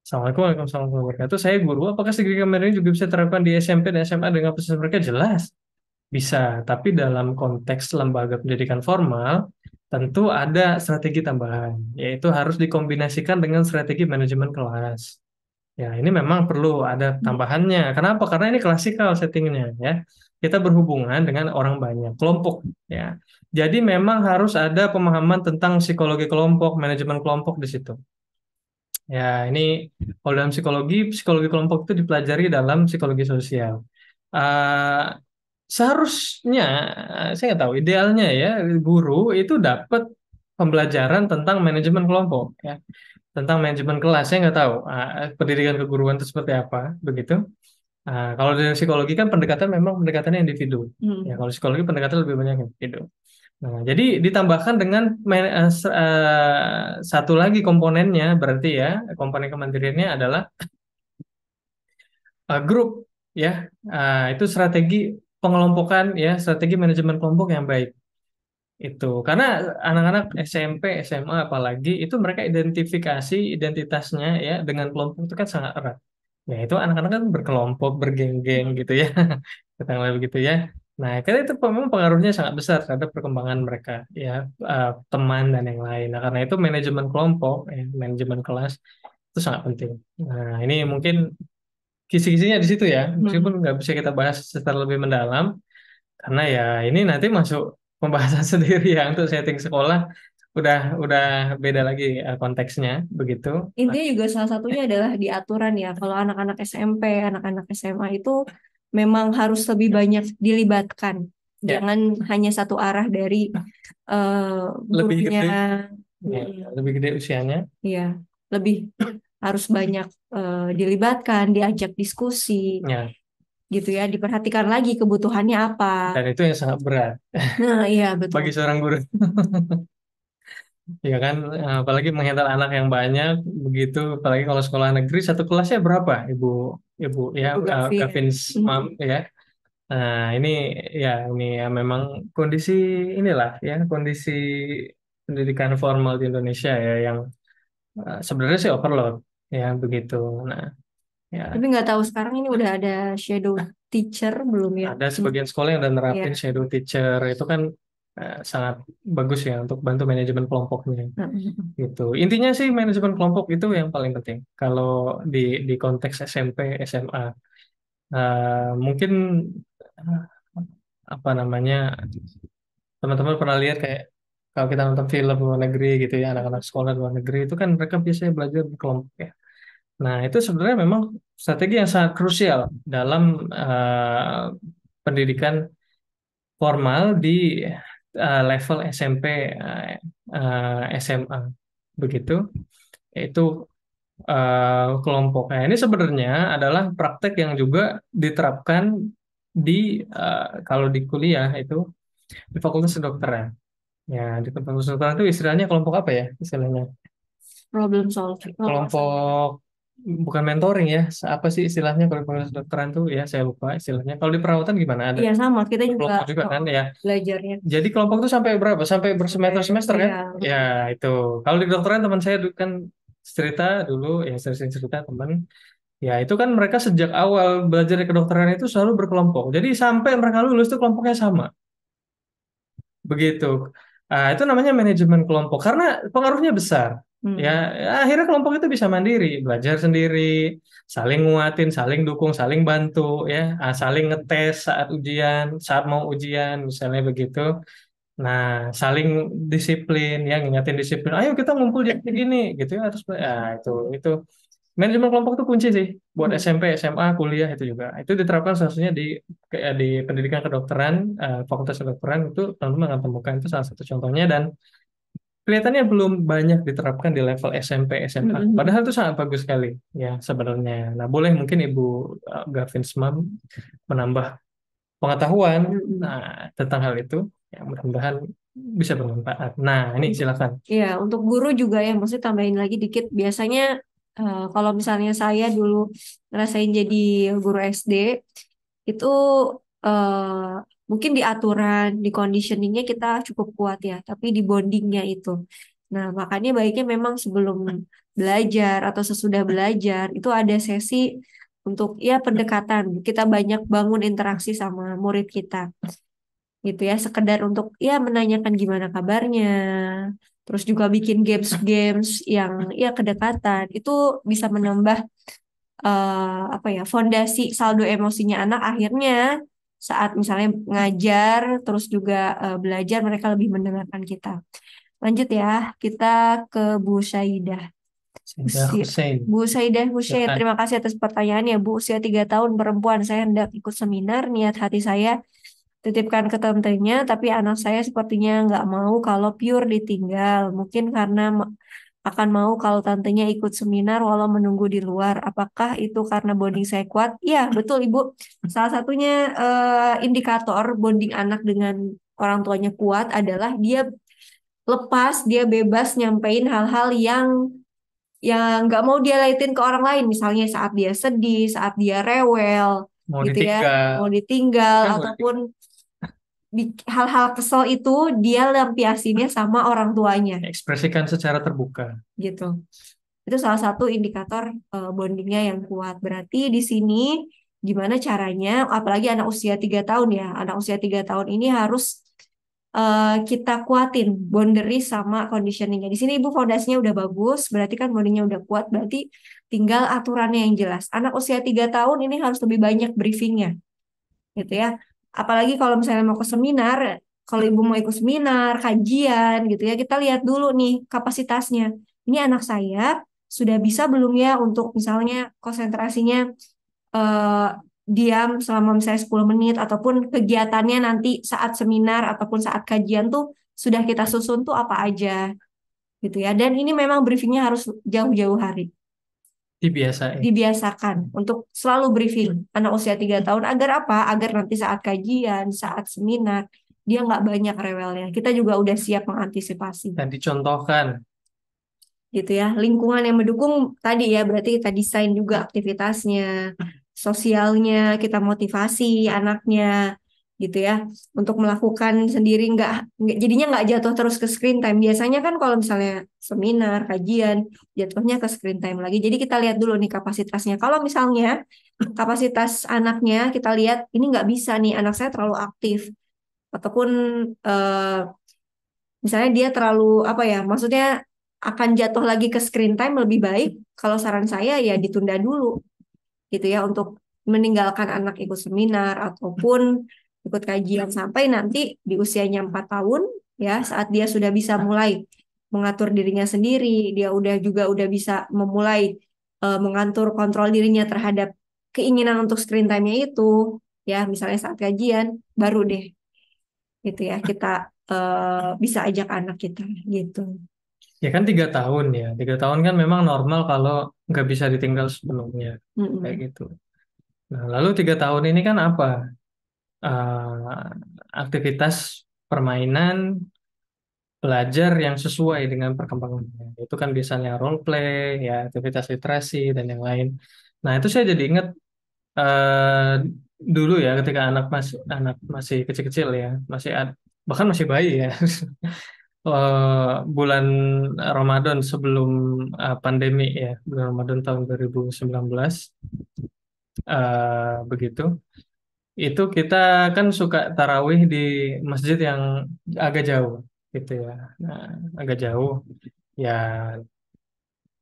Assalamualaikum warahmatullahi wabarakatuh. Saya guru. Apakah strategi kamera ini juga bisa diterapkan di SMP dan SMA dengan peserta mereka? Jelas. Bisa, tapi dalam konteks lembaga pendidikan formal, tentu ada strategi tambahan, yaitu harus dikombinasikan dengan strategi manajemen kelas. Ya, ini memang perlu ada tambahannya. Kenapa? Karena ini klasikal settingnya, ya. Kita berhubungan dengan orang banyak, kelompok, ya. Jadi memang harus ada pemahaman tentang psikologi kelompok, manajemen kelompok di situ. Ya, ini kalau dalam psikologi, psikologi kelompok itu dipelajari dalam psikologi sosial. Eh, Seharusnya, saya nggak tahu, idealnya ya, guru itu dapat pembelajaran tentang manajemen kelompok, ya, tentang manajemen kelas. Saya nggak tahu pendidikan keguruan itu seperti apa, begitu. Kalau dari psikologi kan pendekatan memang pendekatannya individu. Ya, Hmm. kalau psikologi pendekatan lebih banyak individu. Nah, jadi ditambahkan dengan satu lagi komponennya, berarti ya, komponen kemandiriannya adalah grup, ya. Itu strategi pengelompokan, ya, strategi manajemen kelompok yang baik. Itu karena anak-anak SMP, SMA apalagi itu mereka identifikasi identitasnya ya dengan kelompok itu kan sangat erat. Ya itu anak-anak kan berkelompok, bergeng-geng gitu ya, katakanlah begitu ya. Nah, karena itu memang pengaruhnya sangat besar terhadap perkembangan mereka ya, teman dan yang lain. Nah, karena itu manajemen kelompok, manajemen kelas itu sangat penting. Nah, ini mungkin kisi-kisinya di situ ya, meskipun Hmm. nggak bisa kita bahas secara lebih mendalam. Karena ya ini nanti masuk pembahasan sendiri ya, untuk setting sekolah udah beda lagi konteksnya begitu. Nah, Intinya juga salah satunya adalah di aturan ya. Kalau anak-anak SMP, anak-anak SMA itu memang harus lebih banyak dilibatkan. Ya, Jangan hanya satu arah dari eh, lebih gurunya. gede, ya, Mm-mm. lebih gede usianya. Ya, lebih harus banyak dilibatkan, diajak diskusi, Ya, gitu ya. Diperhatikan lagi kebutuhannya apa. dan itu yang sangat berat Nah, iya betul. bagi seorang guru. Ya kan, apalagi menghandle anak yang banyak begitu, apalagi kalau sekolah negeri satu kelasnya berapa, Ibu, Ibu ya, Ibu Gavin. Gavin Mam Mm-mm. ya. Nah, ini ya memang kondisi inilah ya, kondisi pendidikan formal di Indonesia ya yang sebenarnya sih overload ya begitu. Nah, ya Tapi nggak tahu sekarang ini udah ada shadow teacher belum ya? ada sebagian sekolah yang udah nerapin Ya. shadow teacher itu kan sangat bagus ya untuk bantu manajemen kelompoknya Mm-mm. gitu. Intinya sih manajemen kelompok itu yang paling penting kalau di konteks SMP, SMA. Mungkin eh, apa namanya, teman-teman pernah lihat kayak kalau kita nonton film luar negeri gitu ya, anak-anak sekolah luar negeri itu kan mereka biasanya belajar berkelompok ya. Nah, itu sebenarnya memang strategi yang sangat krusial dalam pendidikan formal di level SMP, SMA begitu. Itu kelompok. Nah, ini sebenarnya adalah praktek yang juga diterapkan di kalau di kuliah itu di Fakultas Kedokteran. Ya, di Fakultas Kedokteran itu istilahnya kelompok apa ya? Istilahnya Problem solving. Oh, kelompok, bukan mentoring ya. Apa sih istilahnya kalau di Fakultas Kedokteran tuh ya saya lupa istilahnya. Kalau di perawatan gimana? Ada iya sama. Kita juga kelompok juga kan ya. belajarnya. Jadi kelompok itu sampai berapa? Sampai Sampai, bersemester-semester kan? iya Ya, betul. itu. Kalau di kedokteran teman saya kan cerita dulu ya, sering cerita teman. Ya, itu kan mereka sejak awal belajar di kedokteran itu selalu berkelompok. Jadi sampai mereka lulus itu kelompoknya sama. Begitu. Itu namanya manajemen kelompok karena pengaruhnya besar. Ya, Hmm. akhirnya kelompok itu bisa mandiri, belajar sendiri, saling nguatin, saling dukung, saling bantu, ya, saling ngetes saat ujian, saat mau ujian, misalnya begitu. Nah, saling disiplin, ya, ngingetin disiplin. Ayo kita ngumpul di gini, gitu ya. Terus, itu manajemen kelompok itu kunci sih buat Hmm. SMP, SMA, kuliah itu juga. Itu diterapkan salah satunya di pendidikan kedokteran, Fakultas Kedokteran itu teman-teman akan temukan itu salah satu contohnya dan kelihatannya belum banyak diterapkan di level SMP, SMA. Hmm. Padahal itu sangat bagus sekali ya sebenarnya. Nah, boleh mungkin Ibu Gavin Smam menambah pengetahuan Hmm. tentang hal itu, ya mudah-mudahan bisa bermanfaat. Nah, ini Untuk, silakan. ya, untuk guru juga ya, maksudnya tambahin lagi dikit. Biasanya kalau misalnya saya dulu ngerasain jadi guru SD, itu mungkin di aturan, di conditioningnya kita cukup kuat ya, tapi di bondingnya itu. Nah, makanya baiknya memang sebelum belajar atau sesudah belajar, itu ada sesi untuk ya pendekatan. Kita banyak bangun interaksi sama murid kita gitu ya, sekedar untuk ya menanyakan gimana kabarnya, terus juga bikin games-games yang ya kedekatan itu bisa menambah apa ya fondasi saldo emosinya anak akhirnya saat misalnya ngajar terus juga belajar mereka lebih mendengarkan kita. Lanjut ya, kita ke Bu Saidah. Sehingga Usia, Hussein, Bu Saidah Hussein, silakan. terima kasih atas pertanyaannya. Bu, usia 3 tahun perempuan, saya hendak ikut seminar, niat hati saya titipkan ke tantenya, tapi anak saya sepertinya nggak mau kalau pure ditinggal. Mungkin karena akan mau kalau tantenya ikut seminar walau menunggu di luar. Apakah itu karena bonding saya kuat? Ya, betul Ibu. Salah satunya indikator bonding anak dengan orang tuanya kuat adalah dia lepas, dia bebas nyampein hal-hal yang nggak mau dia liatin ke orang lain. Misalnya saat dia sedih, saat dia rewel, Mau gitu ya, ditinggal, mau ditinggal kan mau ataupun ditinggal. hal-hal kesel itu dia lampiasinnya sama orang tuanya Ekspresikan secara terbuka. gitu. Itu salah satu indikator bondingnya yang kuat. Berarti di sini gimana caranya, apalagi anak usia 3 tahun ya, anak usia 3 tahun ini harus kita kuatin boundary sama conditioningnya. Di sini ibu fondasinya udah bagus, berarti kan bondingnya udah kuat, berarti tinggal aturannya yang jelas. Anak usia 3 tahun ini harus lebih banyak briefingnya gitu ya. Apalagi kalau misalnya mau ke seminar, kalau ibu mau ikut seminar, kajian gitu ya, kita lihat dulu nih kapasitasnya. Ini anak saya sudah bisa belum ya untuk misalnya konsentrasinya diam selama misalnya 10 menit ataupun kegiatannya nanti saat seminar ataupun saat kajian tuh sudah kita susun tuh apa aja gitu ya. Dan ini memang briefingnya harus jauh-jauh hari. Dibiasain. Dibiasakan untuk selalu briefing anak usia 3 tahun agar apa? Agar nanti saat kajian, saat seminar, dia nggak banyak rewelnya. Kita juga udah siap mengantisipasi Dan dicontohkan. gitu ya. Lingkungan yang mendukung tadi ya, berarti kita desain juga aktivitasnya, sosialnya, kita motivasi anaknya gitu ya untuk melakukan sendiri jadinya nggak jatuh terus ke screen time. Biasanya kan kalau misalnya seminar, kajian jatuhnya ke screen time lagi. Jadi kita lihat dulu nih kapasitasnya. Kalau misalnya kapasitas anaknya kita lihat ini nggak bisa nih anak saya terlalu aktif ataupun eh, misalnya dia terlalu apa ya, maksudnya akan jatuh lagi ke screen time lebih baik kalau saran saya ya ditunda dulu gitu ya untuk meninggalkan anak ikut seminar ataupun ikut kajian sampai nanti di usianya 4 tahun ya saat dia sudah bisa mulai mengatur dirinya sendiri, dia udah bisa memulai mengatur kontrol dirinya terhadap keinginan untuk screen time-nya itu ya misalnya saat kajian baru deh gitu ya kita bisa ajak anak kita gitu. Ya kan 3 tahun ya. 3 tahun kan memang normal kalau nggak bisa ditinggal sepenuhnya. Kayak Mm-mm. gitu. Nah, lalu 3 tahun ini kan apa? Aktivitas permainan, belajar yang sesuai dengan perkembangannya. Itu kan biasanya role play, ya aktivitas literasi dan yang lain. Nah, itu saya jadi ingat eh, dulu ya ketika anak masih kecil-kecil ya, bahkan masih bayi ya. Bulan Ramadan sebelum pandemi ya, bulan Ramadan tahun 2019 begitu. Itu kita kan suka tarawih di masjid yang agak jauh gitu ya. Nah, agak jauh. Ya,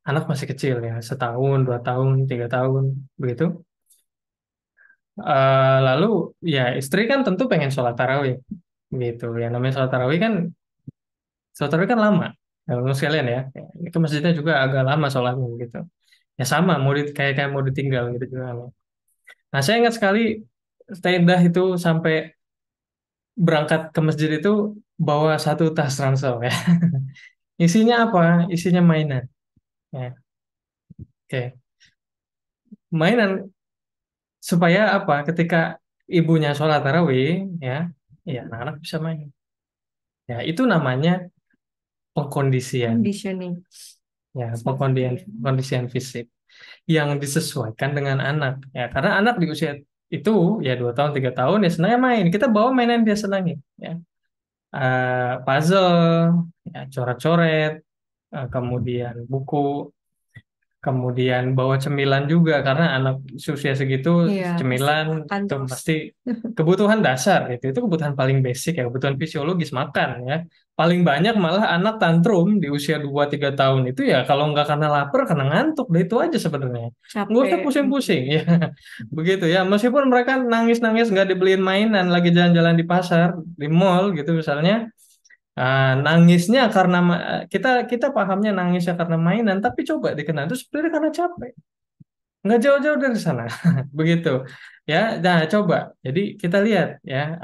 anak masih kecil ya, setahun, 2 tahun, 3 tahun, begitu. Lalu ya istri kan tentu pengen sholat tarawih, gitu. Yang namanya sholat tarawih kan lama, ya, untuk sekalian ya. Itu masjidnya juga agak lama sholatnya, gitu. Ya sama, kayak kayak mau ditinggal gitu juga. Nah, saya ingat sekali tenda itu sampai berangkat ke masjid itu bawa satu tas ransel ya. Isinya apa? Isinya mainan. Ya, oke. Mainan supaya apa? Ketika ibunya sholat tarawih, ya, ya anak-anak bisa main. Ya, itu namanya pengkondisian, Conditioning. ya, pengkondisian fisik yang disesuaikan dengan anak. Ya, karena anak di usia itu ya 2 tahun 3 tahun ya senangnya main. Kita bawa mainan dia senangi. Ya. Puzzle, ya, coret-coret, kemudian buku. Kemudian bawa cemilan juga karena anak usia segitu Iya, pasti cemilan makan itu terus. pasti kebutuhan dasar gitu. Itu kebutuhan paling basic ya, kebutuhan fisiologis makan ya. Paling banyak malah anak tantrum di usia 2 3 tahun itu ya kalau nggak karena lapar karena ngantuk. Nah, itu aja sebenarnya. Nggak usah Capek. pusing-pusing ya. Begitu ya. Meskipun mereka nangis-nangis nggak dibeliin mainan lagi jalan-jalan di pasar, di mall gitu misalnya. Nangisnya karena kita kita pahamnya nangisnya karena mainan, tapi coba dikenal itu sebenarnya karena capek. Nggak jauh-jauh dari sana, begitu. Ya, nah coba. Jadi kita lihat ya.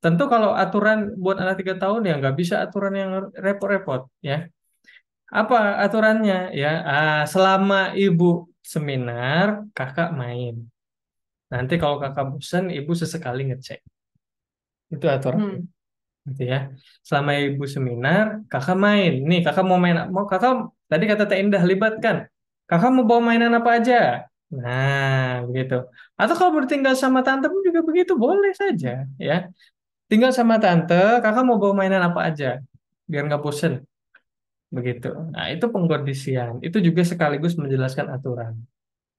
Tentu kalau aturan buat anak 3 tahun ya nggak bisa aturan yang repot-repot ya. Apa aturannya ya? Selama ibu seminar, kakak main. Nanti kalau kakak bosan, ibu sesekali ngecek. Itu aturan. Hmm. Gitu ya. Selama ibu seminar, kakak main. Nih, kakak mau main, mau kakak tadi kata Teh Indah libatkan. Kakak mau bawa mainan apa aja? Nah, begitu. Atau kalau mau tinggal sama tante pun juga begitu, boleh saja, ya. Tinggal sama tante, kakak mau bawa mainan apa aja, biar nggak bosen, begitu. Nah, itu pengkondisian. Itu juga sekaligus menjelaskan aturan,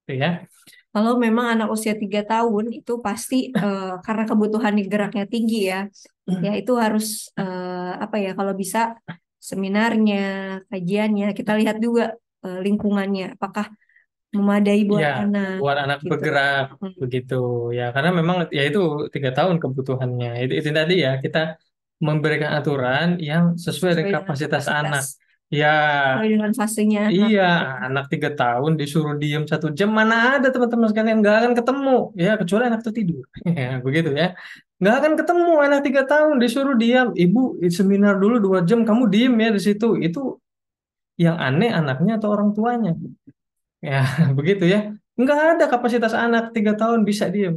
gitu ya. Kalau memang anak usia 3 tahun itu pasti karena kebutuhan geraknya tinggi ya, ya itu harus apa ya kalau bisa seminarnya, kajiannya kita lihat juga lingkungannya apakah memadai buat Ya, anak buat anak gitu. bergerak Hmm, begitu ya, karena memang ya itu 3 tahun kebutuhannya. Itu tadi ya kita memberikan aturan yang sesuai dengan sesuai dengan kapasitas kapasitas. anak. Ya, sesuai dengan fasenya anak iya, gitu. anak 3 tahun disuruh diem 1 jam, mana ada teman-teman sekalian nggak akan ketemu, ya kecuali anak itu tidur, ya begitu ya, nggak akan ketemu anak 3 tahun disuruh diam, ibu seminar dulu 2 jam, kamu diem ya di situ, itu yang aneh anaknya atau orang tuanya, ya begitu ya, nggak ada kapasitas anak 3 tahun bisa diem,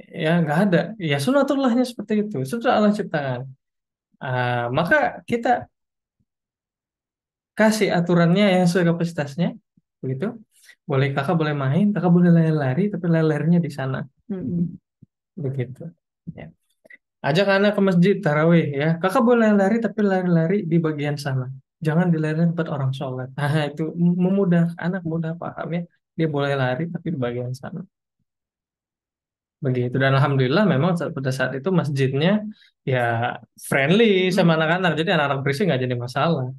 ya nggak ada, ya sunatullahnya seperti itu, sudah Allah ciptakan. Maka kita kasih aturannya yang sesuai kapasitasnya, begitu. Boleh kakak boleh main, kakak boleh lari-lari, tapi lari-larinya di sana, Mm-mm. begitu. Ya. Ajak anak ke masjid tarawih, ya. Kakak boleh lari, tapi lari-lari di bagian sana. Jangan di lari tempat orang sholat. Nah, itu memudah anak mudah paham ya. Dia boleh lari, tapi di bagian sana. Begitu. Dan alhamdulillah memang pada saat itu masjidnya ya friendly sama Mm. anak-anak. Jadi anak-anak berisik nggak jadi masalah.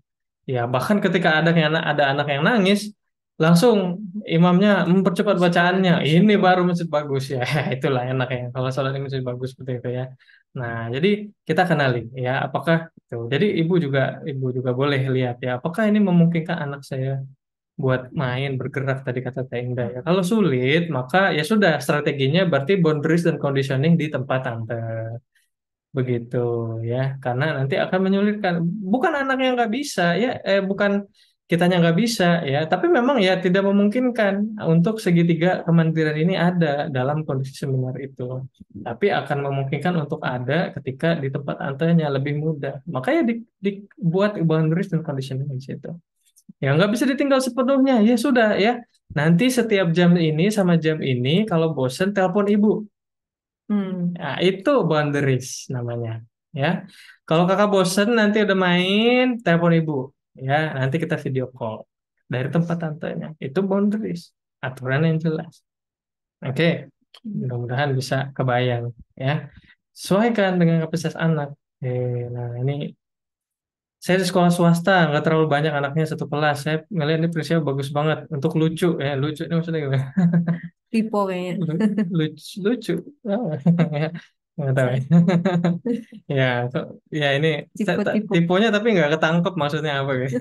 Ya, bahkan ketika ada anak yang nangis, langsung imamnya mempercepat bacaannya. Ini baru masjid bagus ya. Itulah enak ya. Kalau sholat di masjid bagus seperti itu ya. Nah, jadi kita kenali ya, apakah itu. Jadi ibu juga boleh lihat ya, apakah ini memungkinkan anak saya buat main bergerak tadi kata Teh Indah ya. Kalau sulit, maka ya sudah strateginya berarti boundaries dan conditioning di tempat tante. Begitu ya, karena nanti akan menyulitkan. Bukan anaknya nggak bisa ya, bukan kitanya nggak bisa ya, tapi memang ya tidak memungkinkan untuk segitiga kemandirian ini ada dalam kondisi seminar itu. Tapi akan memungkinkan untuk ada ketika di tempat antenya lebih mudah. Makanya dibuat boundaries dan conditioning di situ. Ya nggak bisa ditinggal sepenuhnya. Ya sudah ya. Nanti setiap jam ini sama jam ini kalau bosen telepon ibu. Hmm. Nah, itu boundaries namanya. Ya, kalau kakak bosen nanti udah main, telepon ibu. Ya, nanti kita video call dari tempat tantenya. Itu boundaries, aturan yang jelas. Oke, mudah-mudahan bisa kebayang. Ya, sesuaikan dengan kapasitas anak. Nah ini saya di sekolah swasta, nggak terlalu banyak anaknya satu kelas. Saya ngeliat ini prinsipnya bagus banget untuk lucu. Ya, lucu ini maksudnya gimana? Tipo kayaknya. Lucu, lucu. Oh, ya, nggak tahu ya. Saya Ya, ya ini tipe-tipe. tiponya tapi nggak ketangkep maksudnya apa gitu.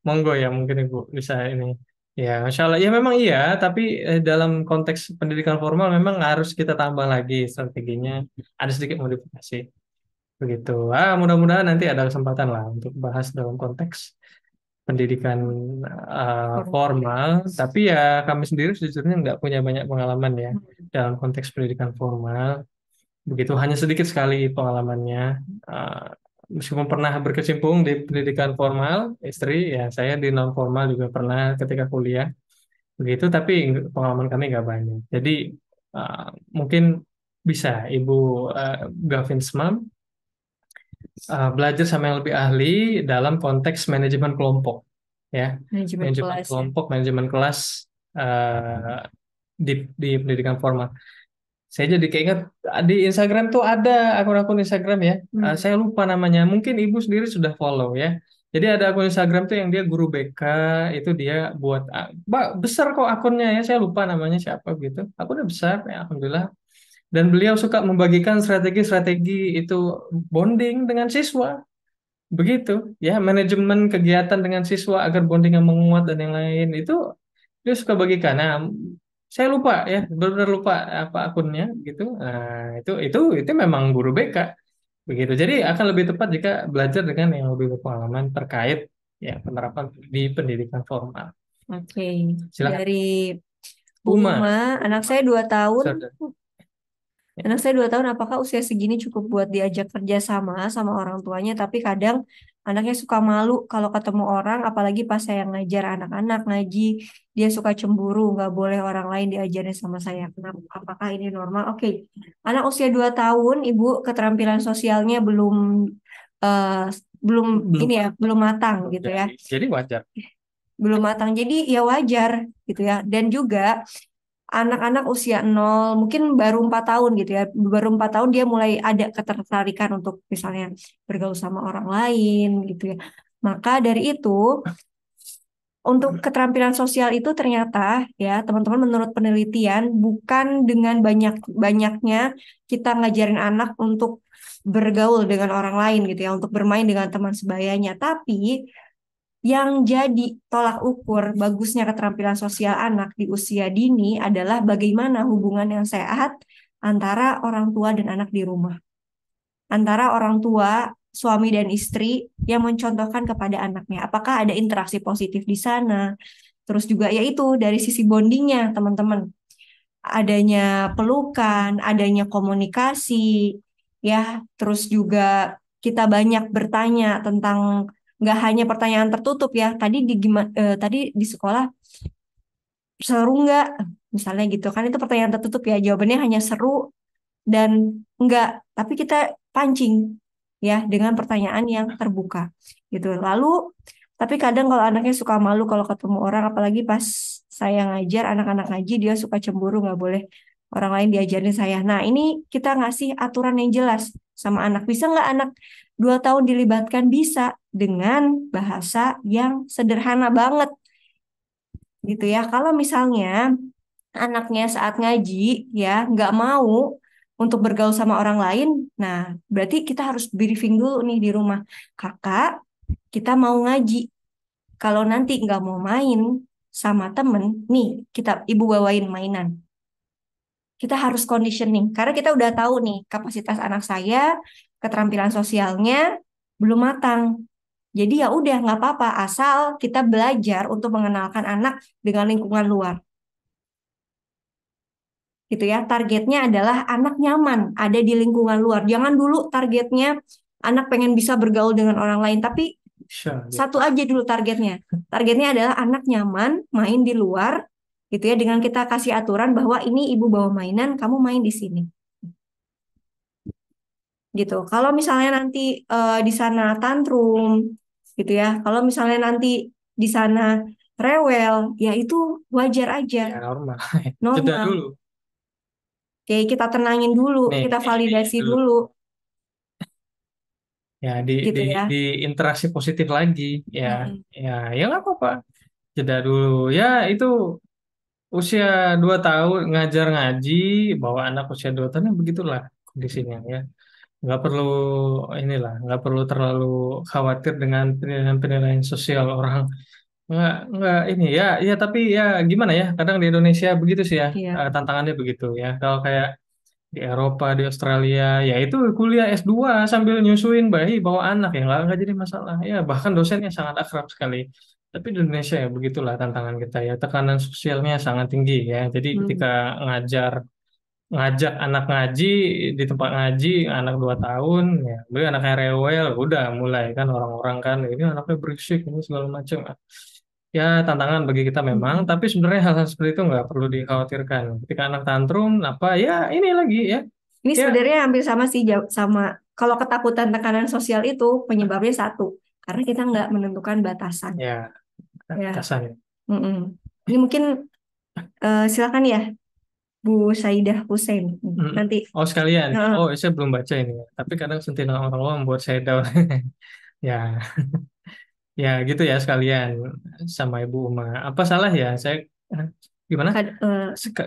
Monggo ya mungkin Ibu bisa ini. Ya, Masya Allah. Ya memang iya, tapi dalam konteks pendidikan formal memang harus kita tambah lagi strateginya. Ada sedikit modifikasi. Begitu. Mudah-mudahan nanti ada kesempatan lah untuk bahas dalam konteks pendidikan formal. Tapi ya kami sendiri sejujurnya nggak punya banyak pengalaman ya dalam konteks pendidikan formal. Begitu hanya sedikit sekali pengalamannya. Eh, Meskipun pernah berkecimpung di pendidikan formal, istri ya saya di non formal juga pernah ketika kuliah. Begitu, tapi pengalaman kami nggak banyak. Jadi eh, mungkin bisa Ibu Gavin Smam belajar sama yang lebih ahli dalam konteks manajemen kelompok, ya, Manajemen manajemen kelas ya. kelompok, manajemen kelas eh, di pendidikan formal. Saya jadi keinget di Instagram tuh ada akun-akun Instagram ya. Hmm. Saya lupa namanya. Mungkin ibu sendiri sudah follow ya. Jadi ada akun Instagram tuh yang dia guru BK, itu dia buat besar kok akunnya ya. Saya lupa namanya siapa gitu. Akunnya besar ya, alhamdulillah. Dan beliau suka membagikan strategi-strategi itu bonding dengan siswa. Begitu ya, manajemen kegiatan dengan siswa agar bondingnya menguat dan yang lain itu dia suka bagikan. Nah, saya lupa ya, benar-benar lupa apa akunnya gitu. Nah, itu memang guru BK begitu. Jadi akan lebih tepat jika belajar dengan yang lebih berpengalaman terkait ya penerapan di pendidikan formal. Oke. Silakan. Dari Bu Uma, Uma, anak saya 2 tahun. saudara. Anak saya 2 tahun, apakah usia segini cukup buat diajak kerja sama orang tuanya? Tapi kadang anaknya suka malu kalau ketemu orang, apalagi pas saya ngajar anak-anak ngaji, dia suka cemburu, nggak boleh orang lain diajarin sama saya. Kenapa? Apakah ini normal? Oke, anak usia 2 tahun, ibu keterampilan sosialnya eh, belum Belum. ini ya, belum matang gitu ya, Jadi wajar. belum matang. Jadi ya wajar gitu ya. Dan juga anak-anak usia 0 mungkin baru 4 tahun gitu ya, baru 4 tahun dia mulai ada ketertarikan untuk misalnya bergaul sama orang lain gitu ya, maka dari itu untuk keterampilan sosial itu ternyata ya teman-teman, menurut penelitian bukan dengan banyaknya kita ngajarin anak untuk bergaul dengan orang lain gitu ya, untuk bermain dengan teman sebayanya, tapi Yang jadi tolak ukur bagusnya keterampilan sosial anak di usia dini adalah bagaimana hubungan yang sehat antara orang tua dan anak di rumah. Antara orang tua, suami dan istri yang mencontohkan kepada anaknya. Apakah ada interaksi positif di sana? Terus juga yaitu dari sisi bondingnya, teman-teman. Adanya pelukan, adanya komunikasi, ya. Terus juga kita banyak bertanya tentang nggak hanya pertanyaan tertutup ya. Tadi di sekolah seru nggak? Misalnya gitu kan itu pertanyaan tertutup ya. Jawabannya hanya seru dan enggak, tapi kita pancing ya dengan pertanyaan yang terbuka gitu. Lalu, tapi kadang kalau anaknya suka malu kalau ketemu orang, apalagi pas saya ngajar anak-anak ngaji, dia suka cemburu, nggak boleh orang lain diajarin saya. Nah, ini kita ngasih aturan yang jelas sama anak. Bisa nggak anak 2 tahun dilibatkan? Bisa dengan bahasa yang sederhana banget gitu ya. Kalau misalnya anaknya saat ngaji ya nggak mau untuk bergaul sama orang lain, nah berarti kita harus briefing dulu nih di rumah. Kakak, kita mau ngaji. Kalau nanti nggak mau main sama temen, nih kita ibu bawain mainan. Kita harus conditioning karena kita udah tahu nih kapasitas anak saya, keterampilan sosialnya belum matang. Jadi ya udah nggak apa-apa asal kita belajar untuk mengenalkan anak dengan lingkungan luar. Gitu ya. Targetnya adalah anak nyaman ada di lingkungan luar. Jangan dulu targetnya anak pengen bisa bergaul dengan orang lain, tapi Sure, gitu. satu aja dulu targetnya. Targetnya adalah anak nyaman main di luar, gitu ya. Dengan kita kasih aturan bahwa ini ibu bawa mainan, kamu main di sini, gitu. Kalau misalnya nanti di sana tantrum, gitu ya. Kalau misalnya nanti di sana rewel, ya itu wajar aja, Ya normal. Jeda normal. dulu. Oke, kita tenangin dulu, Nih, kita ini validasi dulu. dulu, Ya gitu ya. di interaksi positif lagi. Ya Mm-mm. ya ya nggak apa-apa. Jeda dulu. Ya itu usia 2 tahun ngajar ngaji, bawa anak usia 2 tahun ya begitulah kondisinya ya. Nggak perlu inilah, nggak perlu terlalu khawatir dengan penilaian-penilaian sosial orang. Nggak ini ya, ya tapi ya gimana ya, kadang di Indonesia begitu sih ya, Iya. tantangannya begitu ya. Kalau kayak di Eropa, di Australia, ya itu kuliah S2 sambil nyusuin bayi, bawa anak ya nggak jadi masalah. Ya bahkan dosennya sangat akrab sekali. Tapi di Indonesia ya begitulah tantangan kita ya, tekanan sosialnya sangat tinggi ya. Jadi ketika Hmm. ngajar ngajak anak ngaji di tempat ngaji anak 2 tahun ya beli anaknya rewel udah mulai kan orang-orang kan ini anaknya berisik ini segala macam ya tantangan bagi kita memang Mm-mm. tapi sebenarnya hal-hal seperti itu nggak perlu dikhawatirkan ketika anak tantrum apa ya ini lagi ya Ini ya sebenarnya hampir sama sih, sama kalau ketakutan tekanan sosial itu penyebabnya satu, karena kita nggak menentukan batasan. ya Ya, batasan ya. mm-mm. Ini mungkin silakan ya, Bu Saidah Hussein. Mm. Nanti, Oh sekalian eh, oh saya belum baca ini ya. Tapi kadang sentilan orang luar membuat saya down ya ya gitu ya sekalian sama Ibu Uma apa salah ya saya gimana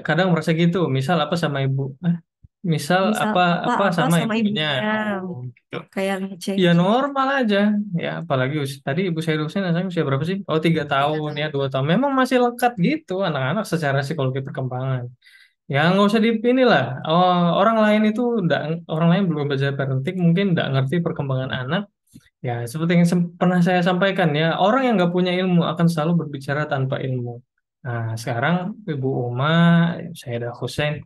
kadang merasa gitu misal apa sama ibu misal misal apa apa apa-apa sama sama ibunya ibunya, oh gitu kayak ngecek. ya normal aja ya apalagi tadi ibu saya dosen saya usia berapa sih oh 3 tahun ya 2 tahun memang masih lekat gitu anak-anak secara psikologi perkembangan ya nggak usah dipini lah oh, orang lain itu enggak orang lain belum belajar parenting mungkin enggak ngerti perkembangan anak ya seperti yang pernah saya sampaikan ya orang yang nggak punya ilmu akan selalu berbicara tanpa ilmu. Nah, sekarang Ibu Uma, saya ada Hussein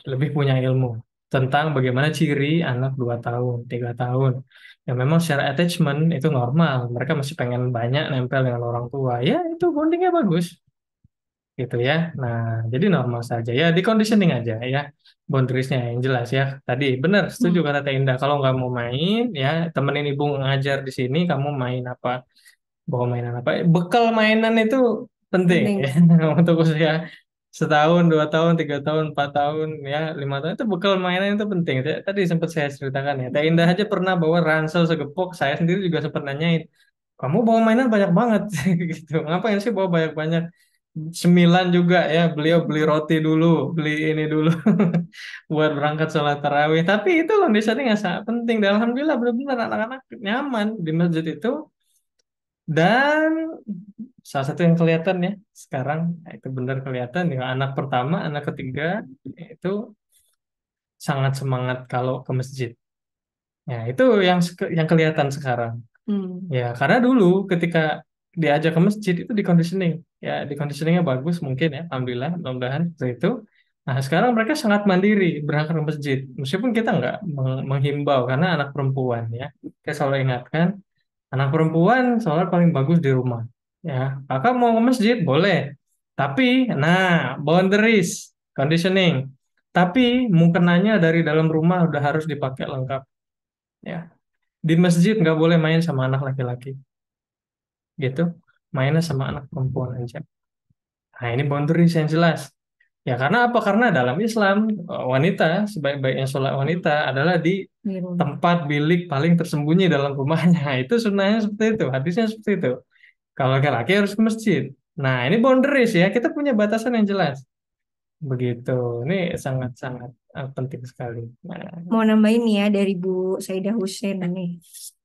lebih punya ilmu tentang bagaimana ciri anak 2 tahun, 3 tahun. Ya memang secara attachment itu normal. Mereka masih pengen banyak nempel dengan orang tua. Ya itu bondingnya bagus, gitu ya. Nah, jadi normal saja. Ya di conditioning aja ya. Boundariesnya yang jelas ya. Tadi benar, setuju Hmm, kata Teh Indah. Kalau nggak mau main, ya temenin ibu ngajar di sini. Kamu main apa? Bawa mainan apa? Bekal mainan itu penting ya penting. untuk usia 1 tahun, 2 tahun, 3 tahun, 4 tahun, ya 5 tahun itu bekal mainan itu penting. Tadi sempat saya ceritakan ya. Teh Indah aja pernah bawa ransel segepok. Saya sendiri juga sempat nanyain, kamu bawa mainan banyak banget gitu. Ngapain sih bawa banyak-banyak? Sembilan juga ya. Beliau beli roti dulu, beli ini dulu buat berangkat sholat tarawih. Tapi itu loh di setting yang sangat penting. Dan alhamdulillah benar-benar anak-anak nyaman di masjid itu Dan salah satu yang kelihatan ya sekarang, nah, itu benar kelihatan ya, anak pertama, anak ketiga itu sangat semangat kalau ke masjid. Ya, itu yang kelihatan sekarang. Hmm. Ya, karena dulu ketika diajak ke masjid itu di conditioning. Ya, di conditioningnya bagus mungkin ya. Alhamdulillah, mudah-mudahan seperti itu. Nah, sekarang mereka sangat mandiri berangkat ke masjid. Meskipun kita nggak menghimbau karena anak perempuan ya. Saya selalu ingatkan, anak perempuan soalnya paling bagus di rumah. Ya, kakak mau ke masjid boleh. Tapi, nah, boundaries, conditioning. Tapi mukenanya dari dalam rumah udah harus dipakai lengkap. Ya, di masjid nggak boleh main sama anak laki-laki gitu, mainnya sama anak perempuan aja. Nah, ini boundaries yang jelas. Ya karena apa? Karena dalam Islam wanita sebaik-baiknya sholat wanita adalah di Di rumah. tempat bilik paling tersembunyi dalam rumahnya. Itu sunnahnya seperti itu, hadisnya seperti itu. Kalau laki-laki harus ke masjid. Nah, ini boundaries ya. Kita punya batasan yang jelas. Begitu. Ini sangat-sangat penting sekali. Nah, Mau nambahin nih ya dari Bu Saidah Hussein nih.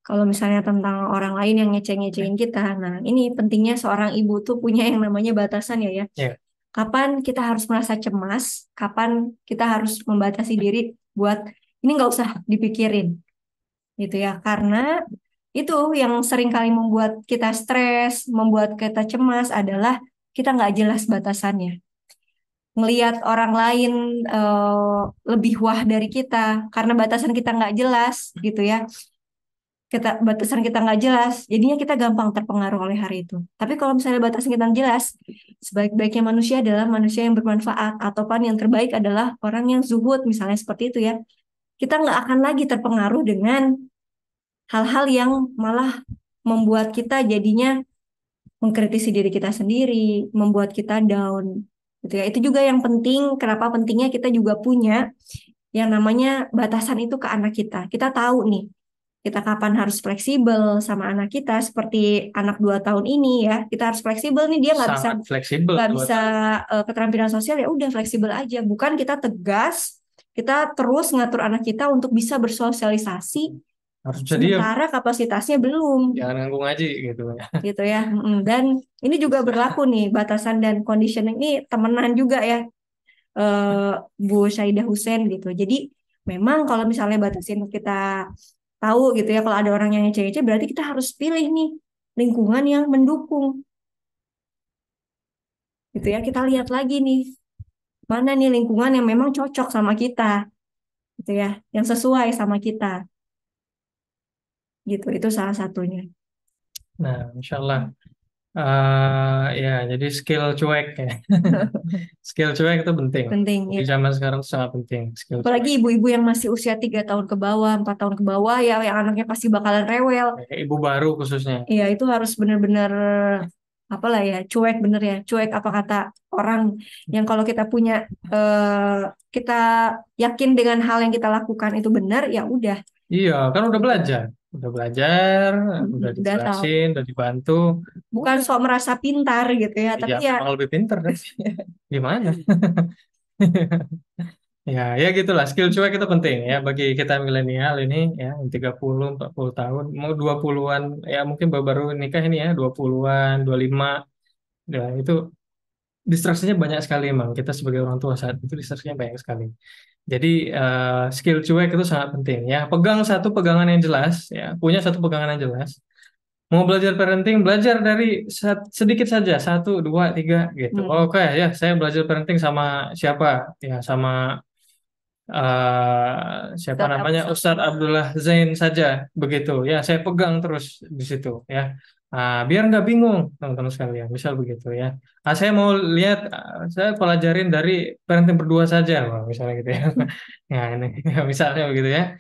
Kalau misalnya tentang orang lain yang ngece-ngecein kita, nah ini pentingnya seorang ibu tuh punya yang namanya batasan ya. ya, Kapan kita harus merasa cemas, kapan kita harus membatasi diri buat ini nggak usah dipikirin gitu ya. Karena itu yang sering kali membuat kita stres, membuat kita cemas adalah kita nggak jelas batasannya. Ngelihat orang lain lebih wah dari kita karena batasan kita nggak jelas gitu ya, batasan kita nggak jelas jadinya kita gampang terpengaruh oleh hari itu. Tapi kalau misalnya batasan kita jelas, sebaik-baiknya manusia adalah manusia yang bermanfaat, atau pan yang terbaik adalah orang yang zuhud misalnya seperti itu ya. Kita nggak akan lagi terpengaruh dengan hal-hal yang malah membuat kita jadinya mengkritisi diri kita sendiri, membuat kita down gitu ya. Itu juga yang penting, kenapa pentingnya kita juga punya yang namanya batasan itu ke anak kita. Kita tahu nih, kita kapan harus fleksibel sama anak kita, seperti anak 2 tahun ini ya. Kita harus fleksibel nih, dia sangat fleksibel nggak dua bisa tahun. keterampilan sosial, ya udah fleksibel aja. Bukan kita tegas, kita terus ngatur anak kita untuk bisa bersosialisasi, Harus bisa diam, sementara kapasitasnya belum jangan nganggung ngaji gitu ya. gitu ya. Dan ini juga berlaku nih, batasan dan conditioning ini temenan juga ya, eh, Bu Saidah Hussein gitu. Jadi memang kalau misalnya batasin kita tahu gitu ya, kalau ada orang yang ngece-ngece berarti kita harus pilih nih lingkungan yang mendukung gitu ya. Kita lihat lagi nih, mana nih lingkungan yang memang cocok sama kita gitu ya, yang sesuai sama kita gitu. Itu salah satunya. Nah, insya Allah. Ya, jadi skill cuek ya. Skill cuek itu penting. Penting Di ya. zaman sekarang itu sangat penting, skill Apalagi cuek. ibu-ibu yang masih usia 3 tahun ke bawah, 4 tahun ke bawah ya, yang anaknya pasti bakalan rewel. Kayak ibu baru khususnya. Iya, itu harus benar-benar apalah ya, cuek bener ya. Cuek apa kata orang yang kalau kita punya kita yakin dengan hal yang kita lakukan itu benar, ya udah Iya, kan udah gitu. belajar. Udah belajar, udah Udah tahu. dijelasin, udah dibantu. Bukan Udah, sok merasa pintar gitu ya, ya tapi ya memang lebih pinter kan. Gimana? Ya, ya gitulah. Skill cuek itu penting ya bagi kita milenial ini ya, yang 30, 40 tahun, mau 20-an, ya mungkin baru-baru nikah ini ya, 20-an, 25. Ya, itu distraksinya banyak sekali emang. Kita sebagai orang tua saat itu distraksinya banyak sekali. Jadi skill cuek itu sangat penting ya. Pegang satu pegangan yang jelas ya, punya satu pegangan yang jelas. Mau belajar parenting, belajar dari sedikit saja, satu, dua, tiga gitu. hmm, Oke ya, saya belajar parenting sama siapa? Ya sama siapa Ustadz namanya, Abu Ustadz Sofyan. Abdullah Zain saja begitu ya, saya pegang terus di situ ya. Biar nggak bingung teman-teman sekalian, misal begitu ya. Saya mau lihat, saya pelajarin dari parenting berdua saja, wah, misalnya gitu ya. Ya ini misalnya begitu ya.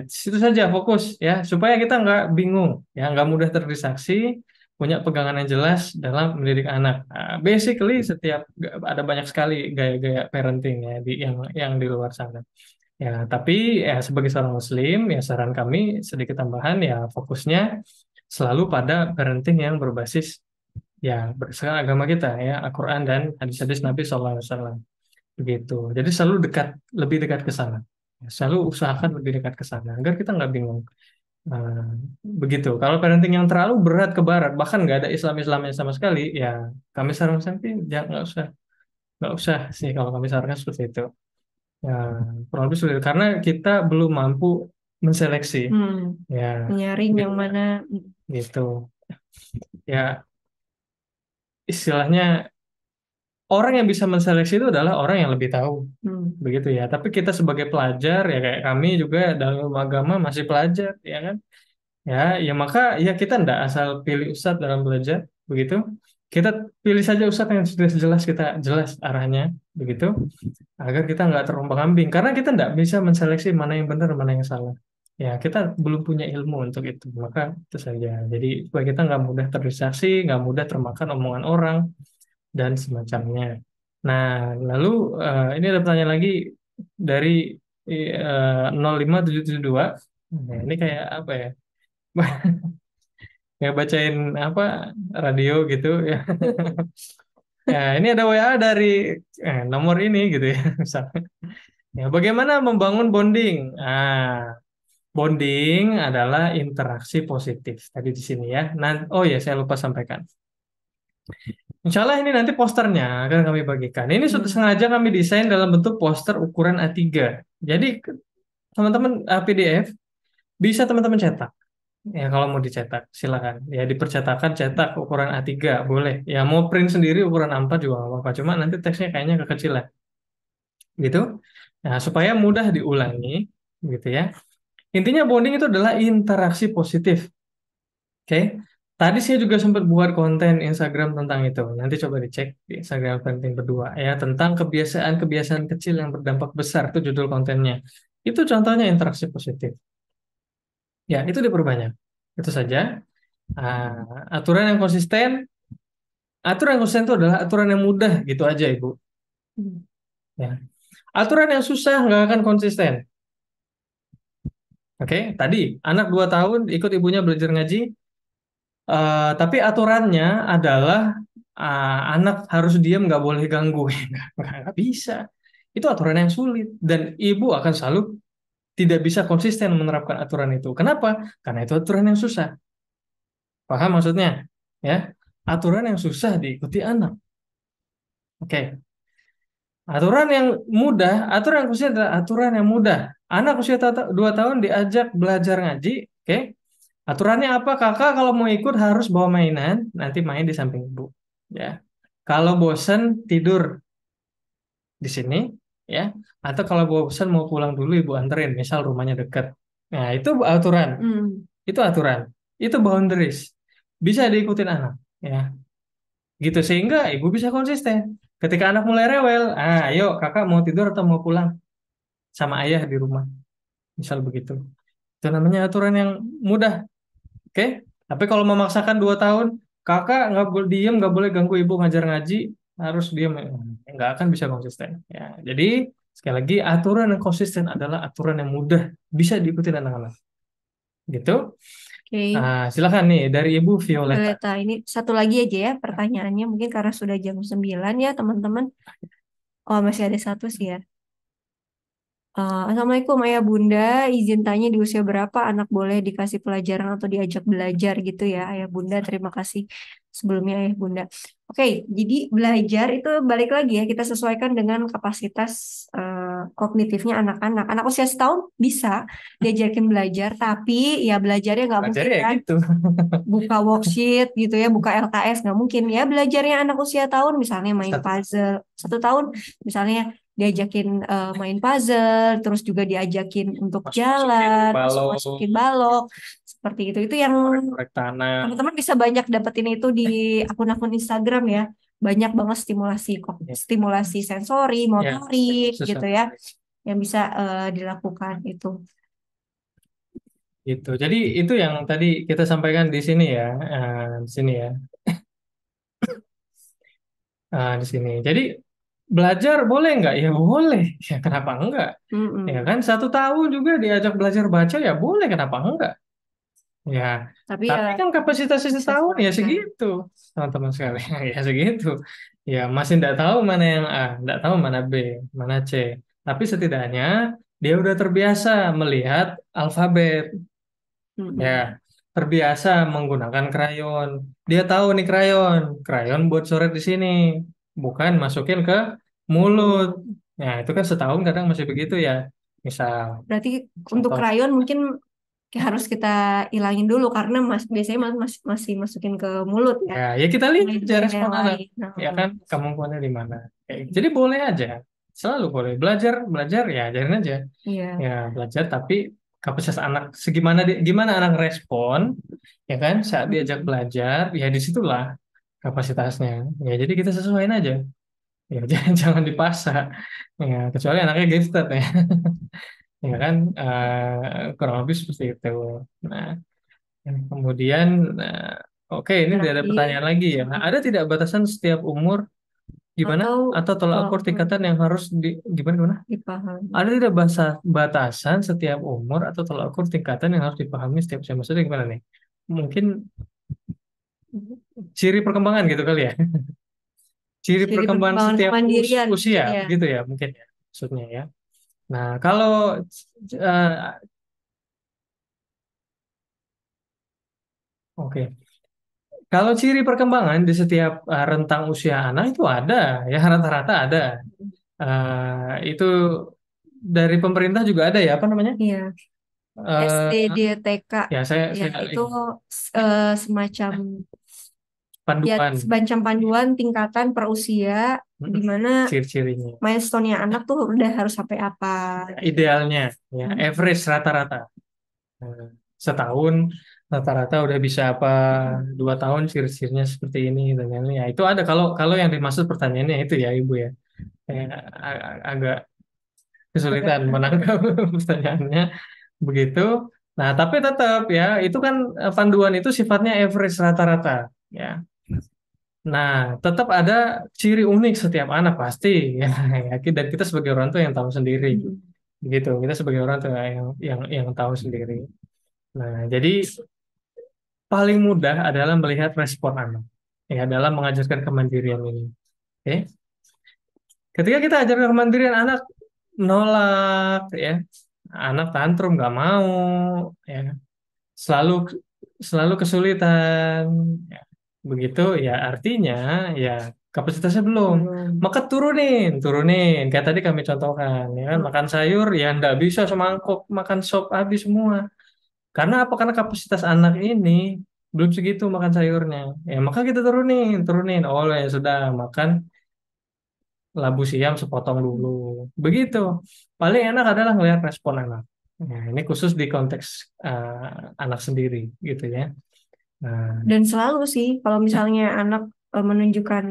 Situ saja fokus ya, supaya kita nggak bingung ya, nggak mudah terdistraksi, punya pegangan yang jelas dalam mendidik anak. Basically setiap ada banyak sekali gaya-gaya parenting ya di yang di luar sana. Ya, tapi ya sebagai seorang muslim ya saran kami sedikit tambahan ya, fokusnya selalu pada parenting yang berbasis ya berdasarkan agama kita ya, Al-Quran dan hadis-hadis Nabi SAW. Begitu. Jadi selalu dekat, lebih dekat ke sana. Selalu usahakan lebih dekat ke sana agar kita nggak bingung. Nah, begitu. Kalau parenting yang terlalu berat ke barat, bahkan nggak ada Islam-Islamnya sama sekali, ya kami sarankan sih jangan, nggak usah sih kalau kami sarankan seperti itu. Ya, kurang lebih sulit karena kita belum mampu menseleksi. Hmm, Ya, Nyaring yang gitu. mana? Gitu. Ya, istilahnya orang yang bisa menseleksi itu adalah orang yang lebih tahu. Hmm. Begitu ya. Tapi kita sebagai pelajar, ya kayak kami juga dalam ilmu agama masih pelajar, ya kan? Ya, ya maka ya kita ndak asal pilih ustadz dalam belajar, begitu. Kita pilih saja ustadz yang sudah jelas kita jelas arahnya, begitu, agar kita nggak terombang-ambing. Karena kita ndak bisa menseleksi mana yang benar, mana yang salah. Ya, kita belum punya ilmu untuk itu, maka itu saja. Jadi supaya kita nggak mudah terdistraksi, nggak mudah termakan omongan orang dan semacamnya. Nah, lalu ini ada pertanyaan lagi dari 05772. Nah, ini kayak apa ya? Kayak bacain apa radio gitu ya. Ya, ini ada WA dari nomor ini gitu ya. Misalnya. Ya, bagaimana membangun bonding? Bonding adalah interaksi positif tadi di sini ya. Oh ya, saya lupa sampaikan. Insya Allah ini nanti posternya akan kami bagikan. Ini sudah Hmm. sengaja kami desain dalam bentuk poster ukuran A3. Jadi teman-teman PDF bisa teman-teman cetak. Ya kalau mau dicetak silakan. Ya dipercetakan cetak ukuran A3 boleh. Ya mau print sendiri ukuran A4 juga nggak apa-apa. Cuma nanti teksnya kayaknya kekecilan gitu. Nah, supaya mudah diulangi gitu ya. Intinya bonding itu adalah interaksi positif. Oke. Tadi saya juga sempat buat konten Instagram tentang itu. Nanti coba dicek di Instagram penting berdua ya tentang kebiasaan-kebiasaan kecil yang berdampak besar itu judul kontennya. Itu contohnya interaksi positif. Ya, itu diperbanyak. Itu saja. Aturan yang konsisten, aturan yang konsisten itu adalah aturan yang mudah gitu aja, Ibu. Hmm. Ya. Aturan yang susah nggak akan konsisten. Oke, tadi anak 2 tahun ikut ibunya belajar ngaji, tapi aturannya adalah anak harus diam, nggak boleh ganggu. Nggak bisa. Itu aturan yang sulit dan ibu akan selalu tidak bisa konsisten menerapkan aturan itu. Kenapa? Karena itu aturan yang susah. Paham maksudnya? Ya, aturan yang susah diikuti anak. Oke, aturan yang mudah, aturan yang khususnya adalah aturan yang mudah. Anak usia 2 tahun diajak belajar ngaji, oke? Aturannya apa? Kakak kalau mau ikut harus bawa mainan, nanti main di samping ibu. Ya. Kalau bosan tidur di sini, ya. Atau kalau bosan mau pulang dulu ibu anterin, misal rumahnya dekat. Nah, itu aturan. Hmm. Itu aturan. Itu boundaries. Bisa diikutin anak, ya. Gitu sehingga ibu bisa konsisten. Ketika anak mulai rewel, ayo kakak mau tidur atau mau pulang sama ayah di rumah, misal begitu. Itu namanya aturan yang mudah, oke? Tapi kalau memaksakan 2 tahun, kakak nggak boleh diem, nggak boleh ganggu ibu ngajar ngaji, harus diem, nggak akan bisa konsisten. Ya, jadi sekali lagi aturan yang konsisten adalah aturan yang mudah bisa diikuti anak-anak. Gitu. Oke. Silakan nih dari Ibu Violeta. Violeta, ini satu lagi aja ya pertanyaannya. Mungkin karena sudah jam 9 ya teman-teman. Oh, masih ada satu sih ya. Assalamualaikum Ayah Bunda, izin tanya di usia berapa anak boleh dikasih pelajaran atau diajak belajar gitu ya Ayah Bunda, terima kasih sebelumnya Ayah Bunda. Oke, jadi belajar itu balik lagi ya, kita sesuaikan dengan kapasitas kognitifnya anak-anak. Anak usia setahun bisa diajakin belajar, tapi ya belajarnya nggak Pelajari mungkin ya kan gitu. buka worksheet gitu ya, buka LKS nggak mungkin ya. Belajarnya anak usia tahun misalnya main Satu. puzzle, 1 tahun misalnya diajakin main puzzle, terus juga diajakin untuk Masukin jalan, balok, masukin balok, seperti itu. Itu yang korek tanah. teman-teman bisa banyak dapetin itu di akun-akun Instagram ya. Banyak banget stimulasi kok, Ya, stimulasi sensori, ya, motorik gitu sesuatu ya, yang bisa dilakukan itu. gitu. Jadi itu yang tadi kita sampaikan di sini ya, di sini ya, di sini. Jadi belajar boleh nggak? Ya boleh. Ya kenapa enggak? Ya Mm-mm. kan 1 tahun juga diajak belajar baca ya boleh. Kenapa enggak? Ya. Tapi ya Tapi kan kapasitasnya setahun ya disesuaikan. segitu, teman-teman sekalian. Ya segitu. Ya masih tidak tahu mana yang A, tidak tahu mana B, mana C. Tapi setidaknya dia udah terbiasa melihat alfabet. Ya, Mm-mm. terbiasa menggunakan krayon. Dia tahu nih krayon, krayon buat coret di sini, bukan masukin ke mulut. Mulut. Nah, itu kan setahun kadang masih begitu ya. Misal, Berarti untuk contoh, krayon mungkin harus kita ilangin dulu karena biasanya masih masukin ke mulut ya. ya kita lihat aja Main-main respon yang anak, lain. ya Nah, kan, kemampuannya di mana. Jadi boleh aja, selalu boleh belajar, belajar ya ajarin aja. iya, Ya belajar, tapi kapasitas anak segimana gimana anak respon, ya kan, saat diajak belajar, ya disitulah kapasitasnya. Ya jadi kita sesuaiin aja. Ya jangan dipaksa. Ya kecuali anaknya gifted ya, ya kan, kurang lebih seperti itu. Nah, kemudian, oke, ini tidak ada berarti pertanyaan lagi ya. Nah, ada tidak batasan setiap umur gimana? atau Atau tolak tolak ukur ukur tingkatan yang harus gimana gimana? dipahami. Ada tidak batasan setiap umur atau tolak ukur tingkatan yang harus dipahami setiap usia? Maksudnya gimana nih? Mungkin ciri perkembangan gitu kali ya. Ciri Jadi perkembangan perkembangan setiap kemandirian, usia, ya. begitu ya mungkin ya maksudnya ya. Nah, kalau eh, oke, kalau ciri perkembangan di setiap rentang usia anak itu ada, ya rata-rata ada. Itu dari pemerintah juga ada ya, apa namanya? Iya, Eh, SDDTK ya ya saya itu semacam ya panduan. semacam panduan tingkatan per usia di mana Ciri-cirinya. milestone-nya anak tuh udah harus sampai apa gitu. Idealnya, ya Mm-mm. average rata-rata. Nah, setahun rata-rata udah bisa apa, 2 tahun ciri-cirinya seperti ini dan lain-lain. Ya itu ada, kalau kalau yang dimaksud pertanyaannya itu ya Ibu ya. Agak kesulitan Agak- menangkap pertanyaannya begitu. Nah, tapi tetap ya itu kan, panduan itu sifatnya average rata-rata ya. Nah, tetap ada ciri unik setiap anak pasti ya, ya. Dan kita sebagai orang tua yang tahu sendiri. Mm-mm. Begitu, kita sebagai orang tua yang tahu sendiri. Nah, jadi paling mudah adalah melihat respon anak ya dalam mengajarkan kemandirian ini. Oke, ketika kita ajarkan kemandirian, anak nolak ya, anak tantrum nggak mau ya, selalu selalu kesulitan ya. Begitu ya artinya ya kapasitasnya belum, Belum. maka turunin turunin kayak tadi kami contohkan ya kan, Mm. makan sayur ya ndak bisa semangkok makan sop habis semua. Karena apa? Karena kapasitas anak ini belum segitu makan sayurnya. Ya, maka kita turunin, turunin. Oh, ya sudah makan labu siam sepotong dulu. Begitu. Paling enak adalah melihat respon anak. Nah, ini khusus di konteks anak sendiri, gitu ya. Nah, Dan selalu sih kalau misalnya anak menunjukkan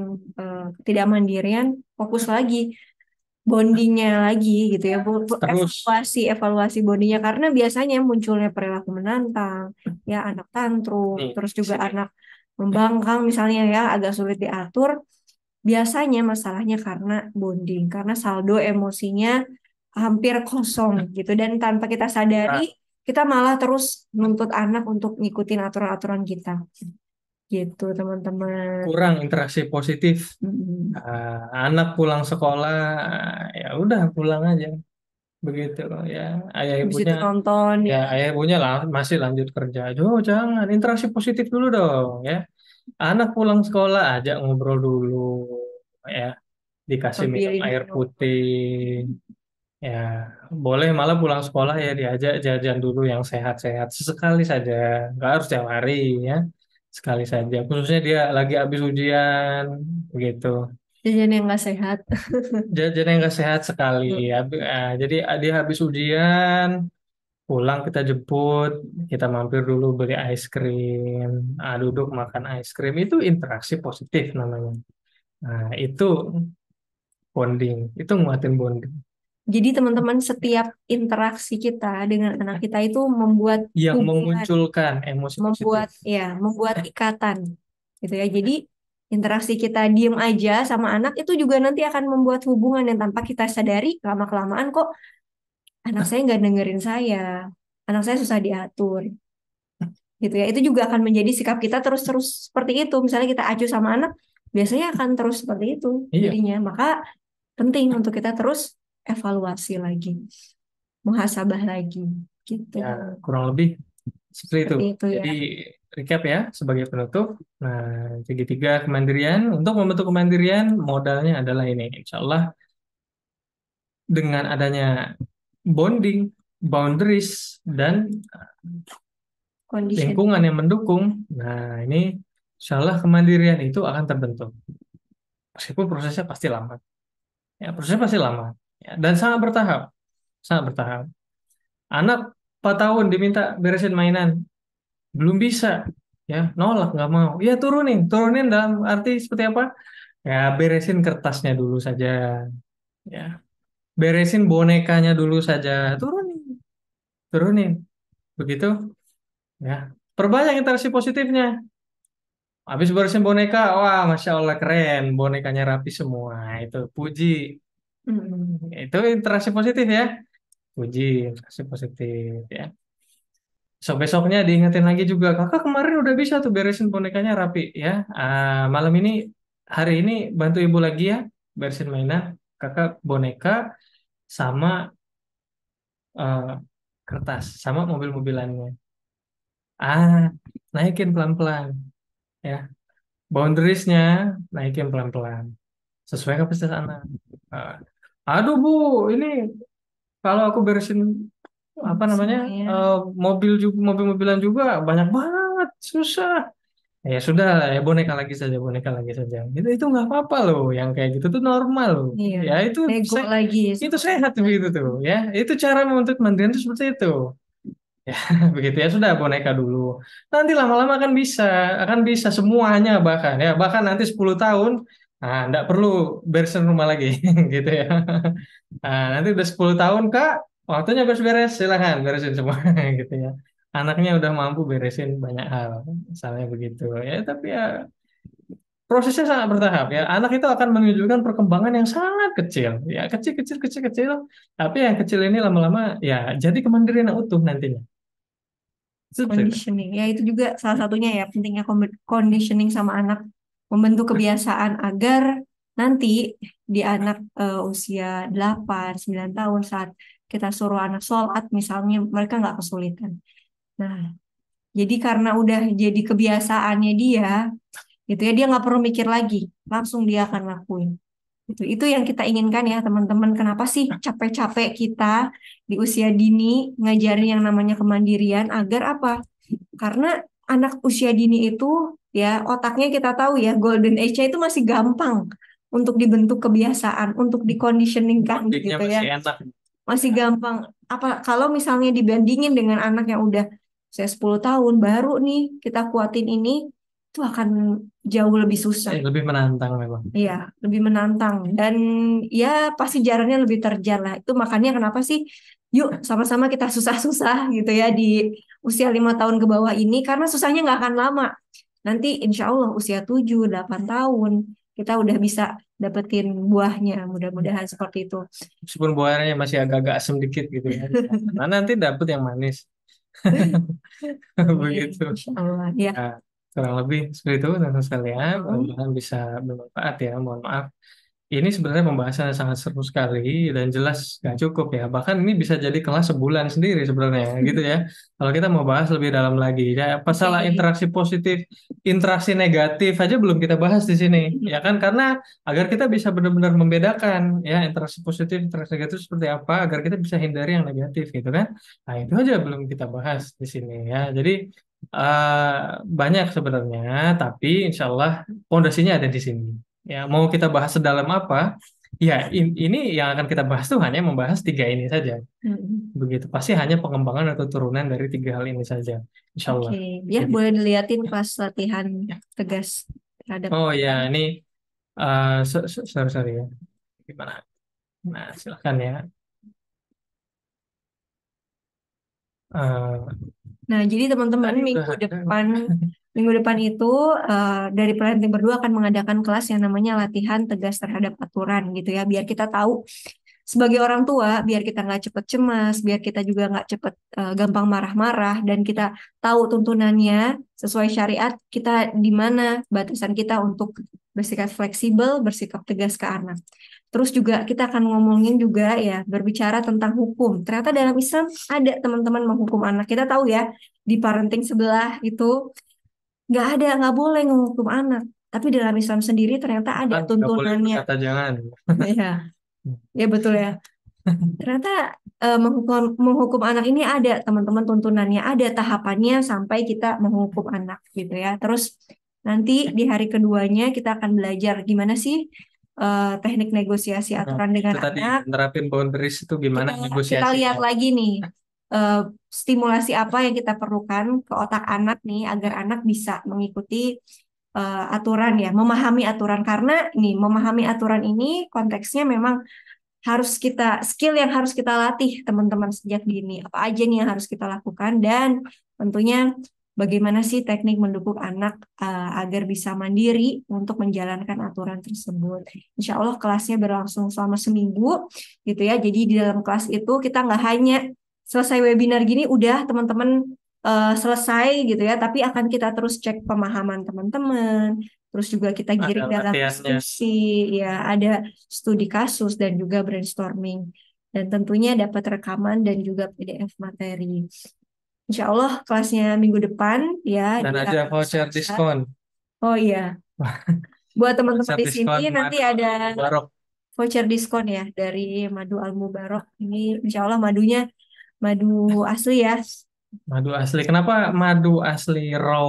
ketidakmandirian, fokus lagi bondingnya lagi gitu ya, terus evaluasi evaluasi bondingnya karena biasanya munculnya perilaku menantang, ya anak tantrum, nih, terus di juga sini. anak membangkang misalnya ya agak sulit diatur. Biasanya masalahnya karena bonding, karena saldo emosinya hampir kosong gitu dan tanpa kita sadari Nah, kita malah terus nuntut anak untuk ngikutin aturan-aturan kita gitu teman-teman. kurang interaksi positif. Mm-mm. Anak pulang sekolah, ya udah pulang aja. Begitu ya. Ayah Habis ibunya itu nonton Ya, ya ayah ibunya lah masih lanjut kerja. Oh, jangan interaksi positif dulu dong ya. Anak pulang sekolah aja ngobrol dulu ya. Dikasih minum ambilin air minum. putih ya. Boleh malah pulang sekolah ya diajak jajan dulu yang sehat-sehat. Sesekali saja, nggak harus tiap hari ya. Sekali saja. Khususnya dia lagi habis ujian begitu. Jajan yang nggak sehat. Jajan yang nggak sehat sekali. Jadi dia habis ujian. Pulang kita jemput, kita mampir dulu beli es krim, duduk makan es krim, itu interaksi positif namanya. Nah, itu bonding, itu nguatin bonding. Jadi teman-teman setiap interaksi kita dengan anak kita itu membuat Yang hubungan, memunculkan emosi positif. membuat ikatan gitu ya. Jadi interaksi kita diem aja sama anak itu juga nanti akan membuat hubungan yang tanpa kita sadari lama-kelamaan kok anak saya nggak dengerin saya, anak saya susah diatur gitu ya. Itu juga akan menjadi sikap kita terus-terus seperti itu. Misalnya kita acuh sama anak, biasanya akan terus seperti itu Iya, jadinya. Maka penting untuk kita terus evaluasi lagi, muhasabah lagi gitu. ya kurang lebih Seperti itu. Seperti itu ya. Jadi recap ya sebagai penutup. Nah, segitiga kemandirian. Untuk membentuk kemandirian, modalnya adalah ini. Insya Allah dengan adanya bonding, boundaries, dan lingkungan Conditioning. yang mendukung. Nah, ini insya Allah kemandirian itu akan terbentuk. Meskipun prosesnya pasti lama. Ya, prosesnya pasti lama. Ya, dan sangat bertahap. Sangat bertahap. Anak 4 tahun diminta beresin mainan. Belum bisa. Ya, nolak, nggak mau. Ya, turunin. Turunin dalam arti seperti apa? Ya, beresin kertasnya dulu saja. Ya, beresin bonekanya dulu saja. Turunin. Turunin. Begitu. Ya, perbanyak interaksi positifnya. Habis beresin boneka, wah, Masya Allah keren. Bonekanya rapi semua. Itu puji. Itu interaksi positif ya. Puji, interaksi positif ya. Besok-besoknya diingetin lagi juga, kakak kemarin udah bisa tuh beresin bonekanya rapi ya. Malam ini, hari ini bantu ibu lagi ya, beresin mainan. Kakak boneka sama eh, kertas, sama mobil-mobilannya. Ah, naikin pelan-pelan ya. Boundariesnya naikin pelan-pelan. Sesuai kapasitas anak. Ah, aduh Bu, ini kalau aku beresin apa namanya Semuanya. eh, mobil juga mobil-mobilan juga banyak banget, susah. Ya sudah, ya boneka lagi saja, boneka lagi saja. Itu nggak apa-apa loh, yang kayak gitu tuh normal loh. Iya. Ya itu Nego lagi itu seperti sehat itu. begitu tuh, ya. Itu cara menuntut mandirian itu seperti itu. Ya, begitu ya sudah boneka dulu. Nanti lama-lama akan bisa semuanya bahkan ya, bahkan nanti 10 tahun, nah enggak perlu beresin rumah lagi gitu ya. Nah, nanti udah 10 tahun Kak, waktunya beres-beres, silahkan beresin semua gitu ya. Anaknya udah mampu beresin banyak hal, misalnya begitu ya. Tapi ya prosesnya sangat bertahap ya. Anak itu akan menunjukkan perkembangan yang sangat kecil, ya kecil kecil kecil kecil. Tapi yang kecil ini lama-lama ya jadi kemandirian yang utuh nantinya. Seperti itu. Conditioning. Ya itu juga salah satunya ya pentingnya conditioning sama anak membentuk kebiasaan agar nanti di anak usia 8 9 tahun saat kita suruh anak sholat misalnya mereka nggak kesulitan. Nah, jadi karena udah jadi kebiasaannya dia, gitu ya dia nggak perlu mikir lagi, langsung dia akan lakuin. Itu yang kita inginkan ya teman-teman. Kenapa sih capek-capek kita di usia dini ngajarin yang namanya kemandirian agar apa? Karena anak usia dini itu ya otaknya kita tahu ya golden age-nya itu masih gampang untuk dibentuk kebiasaan, untuk dikonditioningkan Bondingnya gitu ya. masih enak. Masih gampang. Apa kalau misalnya dibandingin dengan anak yang udah saya 10 tahun baru nih kita kuatin ini itu akan jauh lebih susah. Lebih menantang memang. Iya, lebih menantang dan ya pasti jalannya lebih terjal lah. Itu makanya kenapa sih yuk sama-sama kita susah-susah gitu ya di usia 5 tahun ke bawah ini karena susahnya nggak akan lama. Nanti insya Allah usia 7 8 tahun kita udah bisa dapetin buahnya. Mudah-mudahan seperti itu. Meskipun buahnya masih agak-agak asam dikit gitu ya. Nah, nanti dapet yang manis. Amin, Begitu. insya Allah. Ya. Nah, kurang lebih seperti itu teman-teman sekalian. Hmm. Mudah-mudahan bisa bermanfaat ya. Mohon maaf. Ini sebenarnya pembahasan yang sangat seru sekali dan jelas nggak cukup ya. Bahkan ini bisa jadi kelas sebulan sendiri sebenarnya gitu ya. Kalau kita mau bahas lebih dalam lagi ya, masalah Oke. interaksi positif, interaksi negatif aja belum kita bahas di sini ya kan karena agar kita bisa benar-benar membedakan ya interaksi positif, interaksi negatif seperti apa agar kita bisa hindari yang negatif gitu kan. Nah, itu aja belum kita bahas di sini ya. Jadi banyak sebenarnya, tapi insya Allah pondasinya ada di sini. Ya, mau kita bahas sedalam apa? Ya, ini yang akan kita bahas tuh hanya membahas tiga ini saja. Hmm. Begitu. Pasti hanya pengembangan atau turunan dari tiga hal ini saja. Insya Allah. Oke, ya Begitu. boleh dilihatin kelas latihan tegas terhadap Oh ya, aturan. ini sorry, sorry ya. Gimana? Nah, silakan ya. Eh, Nah, jadi teman-teman tadi udah ada. minggu depan itu dari Parenting Berdua akan mengadakan kelas yang namanya latihan tegas terhadap aturan gitu ya, biar kita tahu sebagai orang tua, biar kita nggak cepet cemas, biar kita juga nggak cepet gampang marah-marah, dan kita tahu tuntunannya sesuai syariat kita di mana batasan kita untuk bersikap fleksibel, bersikap tegas ke anak. Terus juga kita akan ngomongin juga ya berbicara tentang hukum. Ternyata dalam Islam ada teman-teman menghukum anak. Kita tahu ya di parenting sebelah itu nggak ada, nggak boleh menghukum anak. Tapi dalam Islam sendiri ternyata ada Kan nggak boleh tuntunannya. berkata jangan. Ya, ya betul ya. Ternyata menghukum anak ini ada teman-teman tuntunannya, ada tahapannya sampai kita menghukum anak gitu ya. Terus nanti di hari keduanya kita akan belajar gimana sih teknik negosiasi Nah, aturan itu dengan tadi anak. nerapin boundaries itu gimana Kita lihat negosiasinya. lagi nih eh, stimulasi apa yang kita perlukan ke otak anak nih agar anak bisa mengikuti aturan ya, memahami aturan karena ini memahami aturan ini konteksnya memang harus kita skill yang harus kita latih teman-teman sejak dini. Apa aja nih yang harus kita lakukan dan tentunya bagaimana sih teknik mendukung anak agar bisa mandiri untuk menjalankan aturan tersebut. Insya Allah kelasnya berlangsung selama seminggu gitu ya. Jadi di dalam kelas itu kita nggak hanya selesai webinar gini udah teman-teman selesai gitu ya, tapi akan kita terus cek pemahaman teman-teman. Terus juga kita Ada giring dalam latihannya. diskusi, ya ada studi kasus dan juga brainstorming. Dan tentunya dapat rekaman dan juga PDF materi. Insya Allah kelasnya minggu depan ya Dan di ada hari voucher Selasa. diskon. Oh iya, buat teman-teman Voucher di sini diskon nanti madu ada barok. voucher diskon ya dari Madu Al Mubarok. Ini Insya Allah madunya madu asli ya. Madu asli. Kenapa madu asli raw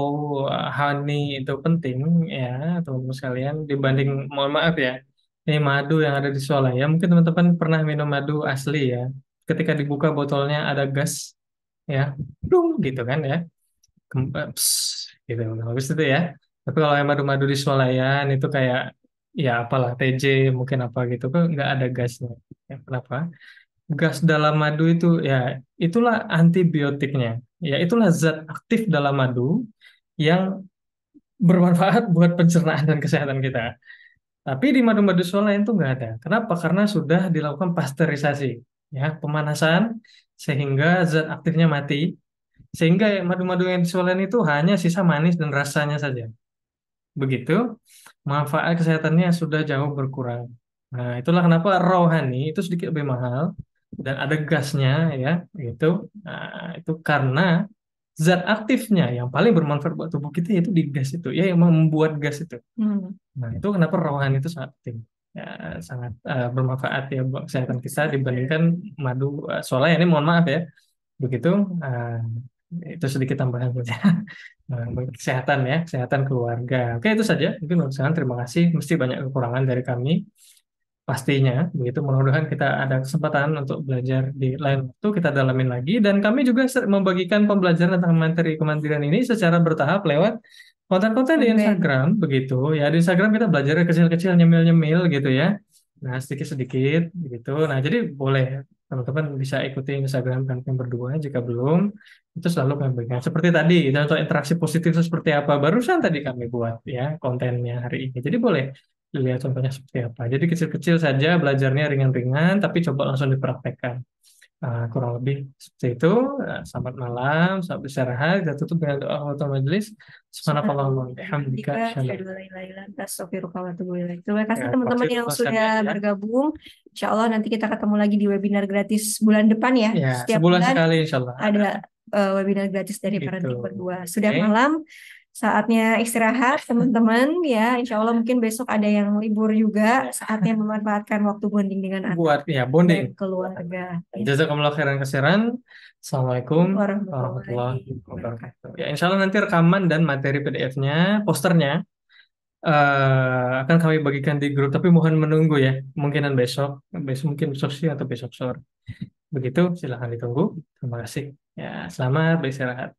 honey itu penting ya, teman-teman sekalian, dibanding, mohon maaf ya, ini madu yang ada di swalaya. Mungkin teman-teman pernah minum madu asli ya. Ketika dibuka botolnya ada gas ya, dum gitu kan ya, Ps, gitu. Habis itu ya. Tapi kalau yang madu-madu di swalayan itu kayak ya apalah TJ mungkin apa gitu kok nggak ada gasnya. Ya, kenapa? Gas dalam madu itu ya itulah antibiotiknya. Ya itulah zat aktif dalam madu yang bermanfaat buat pencernaan dan kesehatan kita. Tapi di madu-madu solar lain itu nggak ada. Kenapa? Karena sudah dilakukan pasteurisasi, ya pemanasan sehingga zat aktifnya mati. Sehingga madu-madu yang di solar itu hanya sisa manis dan rasanya saja. Begitu, manfaat kesehatannya sudah jauh berkurang. Nah, itulah kenapa rohani itu sedikit lebih mahal dan ada gasnya ya, gitu. Nah, itu karena zat aktifnya yang paling bermanfaat buat tubuh kita itu di gas itu, ya yang membuat gas itu. Hmm. Nah, itu kenapa rohani itu sangat penting. Ya, sangat bermanfaat ya buat kesehatan kita dibandingkan madu soalnya ini mohon maaf ya. Begitu, itu sedikit tambahan saja. Nah, bagi kesehatan ya, kesehatan keluarga. Oke, itu saja. Mungkin untuk sekarang terima kasih. Mesti banyak kekurangan dari kami, pastinya. Begitu, mudah-mudahan kita ada kesempatan untuk belajar di lain waktu, kita dalamin lagi. Dan kami juga membagikan pembelajaran tentang materi kemandirian ini secara bertahap lewat konten-konten di Konten. Instagram, begitu. Ya, di Instagram kita belajar kecil-kecil, nyemil-nyemil gitu ya. Nah, sedikit-sedikit gitu. Nah, jadi boleh teman-teman bisa ikuti Instagram kami berdua jika belum. Itu selalu kami berikan. Seperti tadi, contoh interaksi positif itu seperti apa. Barusan tadi kami buat ya kontennya hari ini. Jadi boleh lihat contohnya seperti apa. Jadi kecil-kecil saja, belajarnya ringan-ringan, tapi coba langsung dipraktekkan. Kurang lebih seperti itu. Selamat malam, selamat istirahat. Kita tutup dengan doa untuk majelis. Subhanakallahumma wa bihamdika. Subhanallah, Asyhadu asyhadu an la ilaha illa anta, astaghfiruka wa atubu ilaik. Terima kasih Ya, teman-teman profit yang untuk sudah sekalian ya. bergabung. Insya Allah nanti kita ketemu lagi di webinar gratis bulan depan ya. Ya, Setiap sebulan bulan sekali insya Allah. ada webinar gratis dari Gitu. Parenting Berdua. Sudah Oke. malam, saatnya istirahat teman-teman ya. Insya Allah mungkin besok ada yang libur juga. Saatnya memanfaatkan waktu bonding dengan anak Buat ya dan bonding. keluarga. Ya. Jazakumullah khairan kasiran. Assalamualaikum Warahmatullahi warahmatullahi wabarakatuh. wabarakatuh. Ya, insya Allah nanti rekaman dan materi PDF-nya, posternya akan kami bagikan di grup. Tapi mohon menunggu ya, kemungkinan besok, besok mungkin besok siang atau besok sore. Begitu, silahkan ditunggu. Terima kasih. Ya, selamat beristirahat.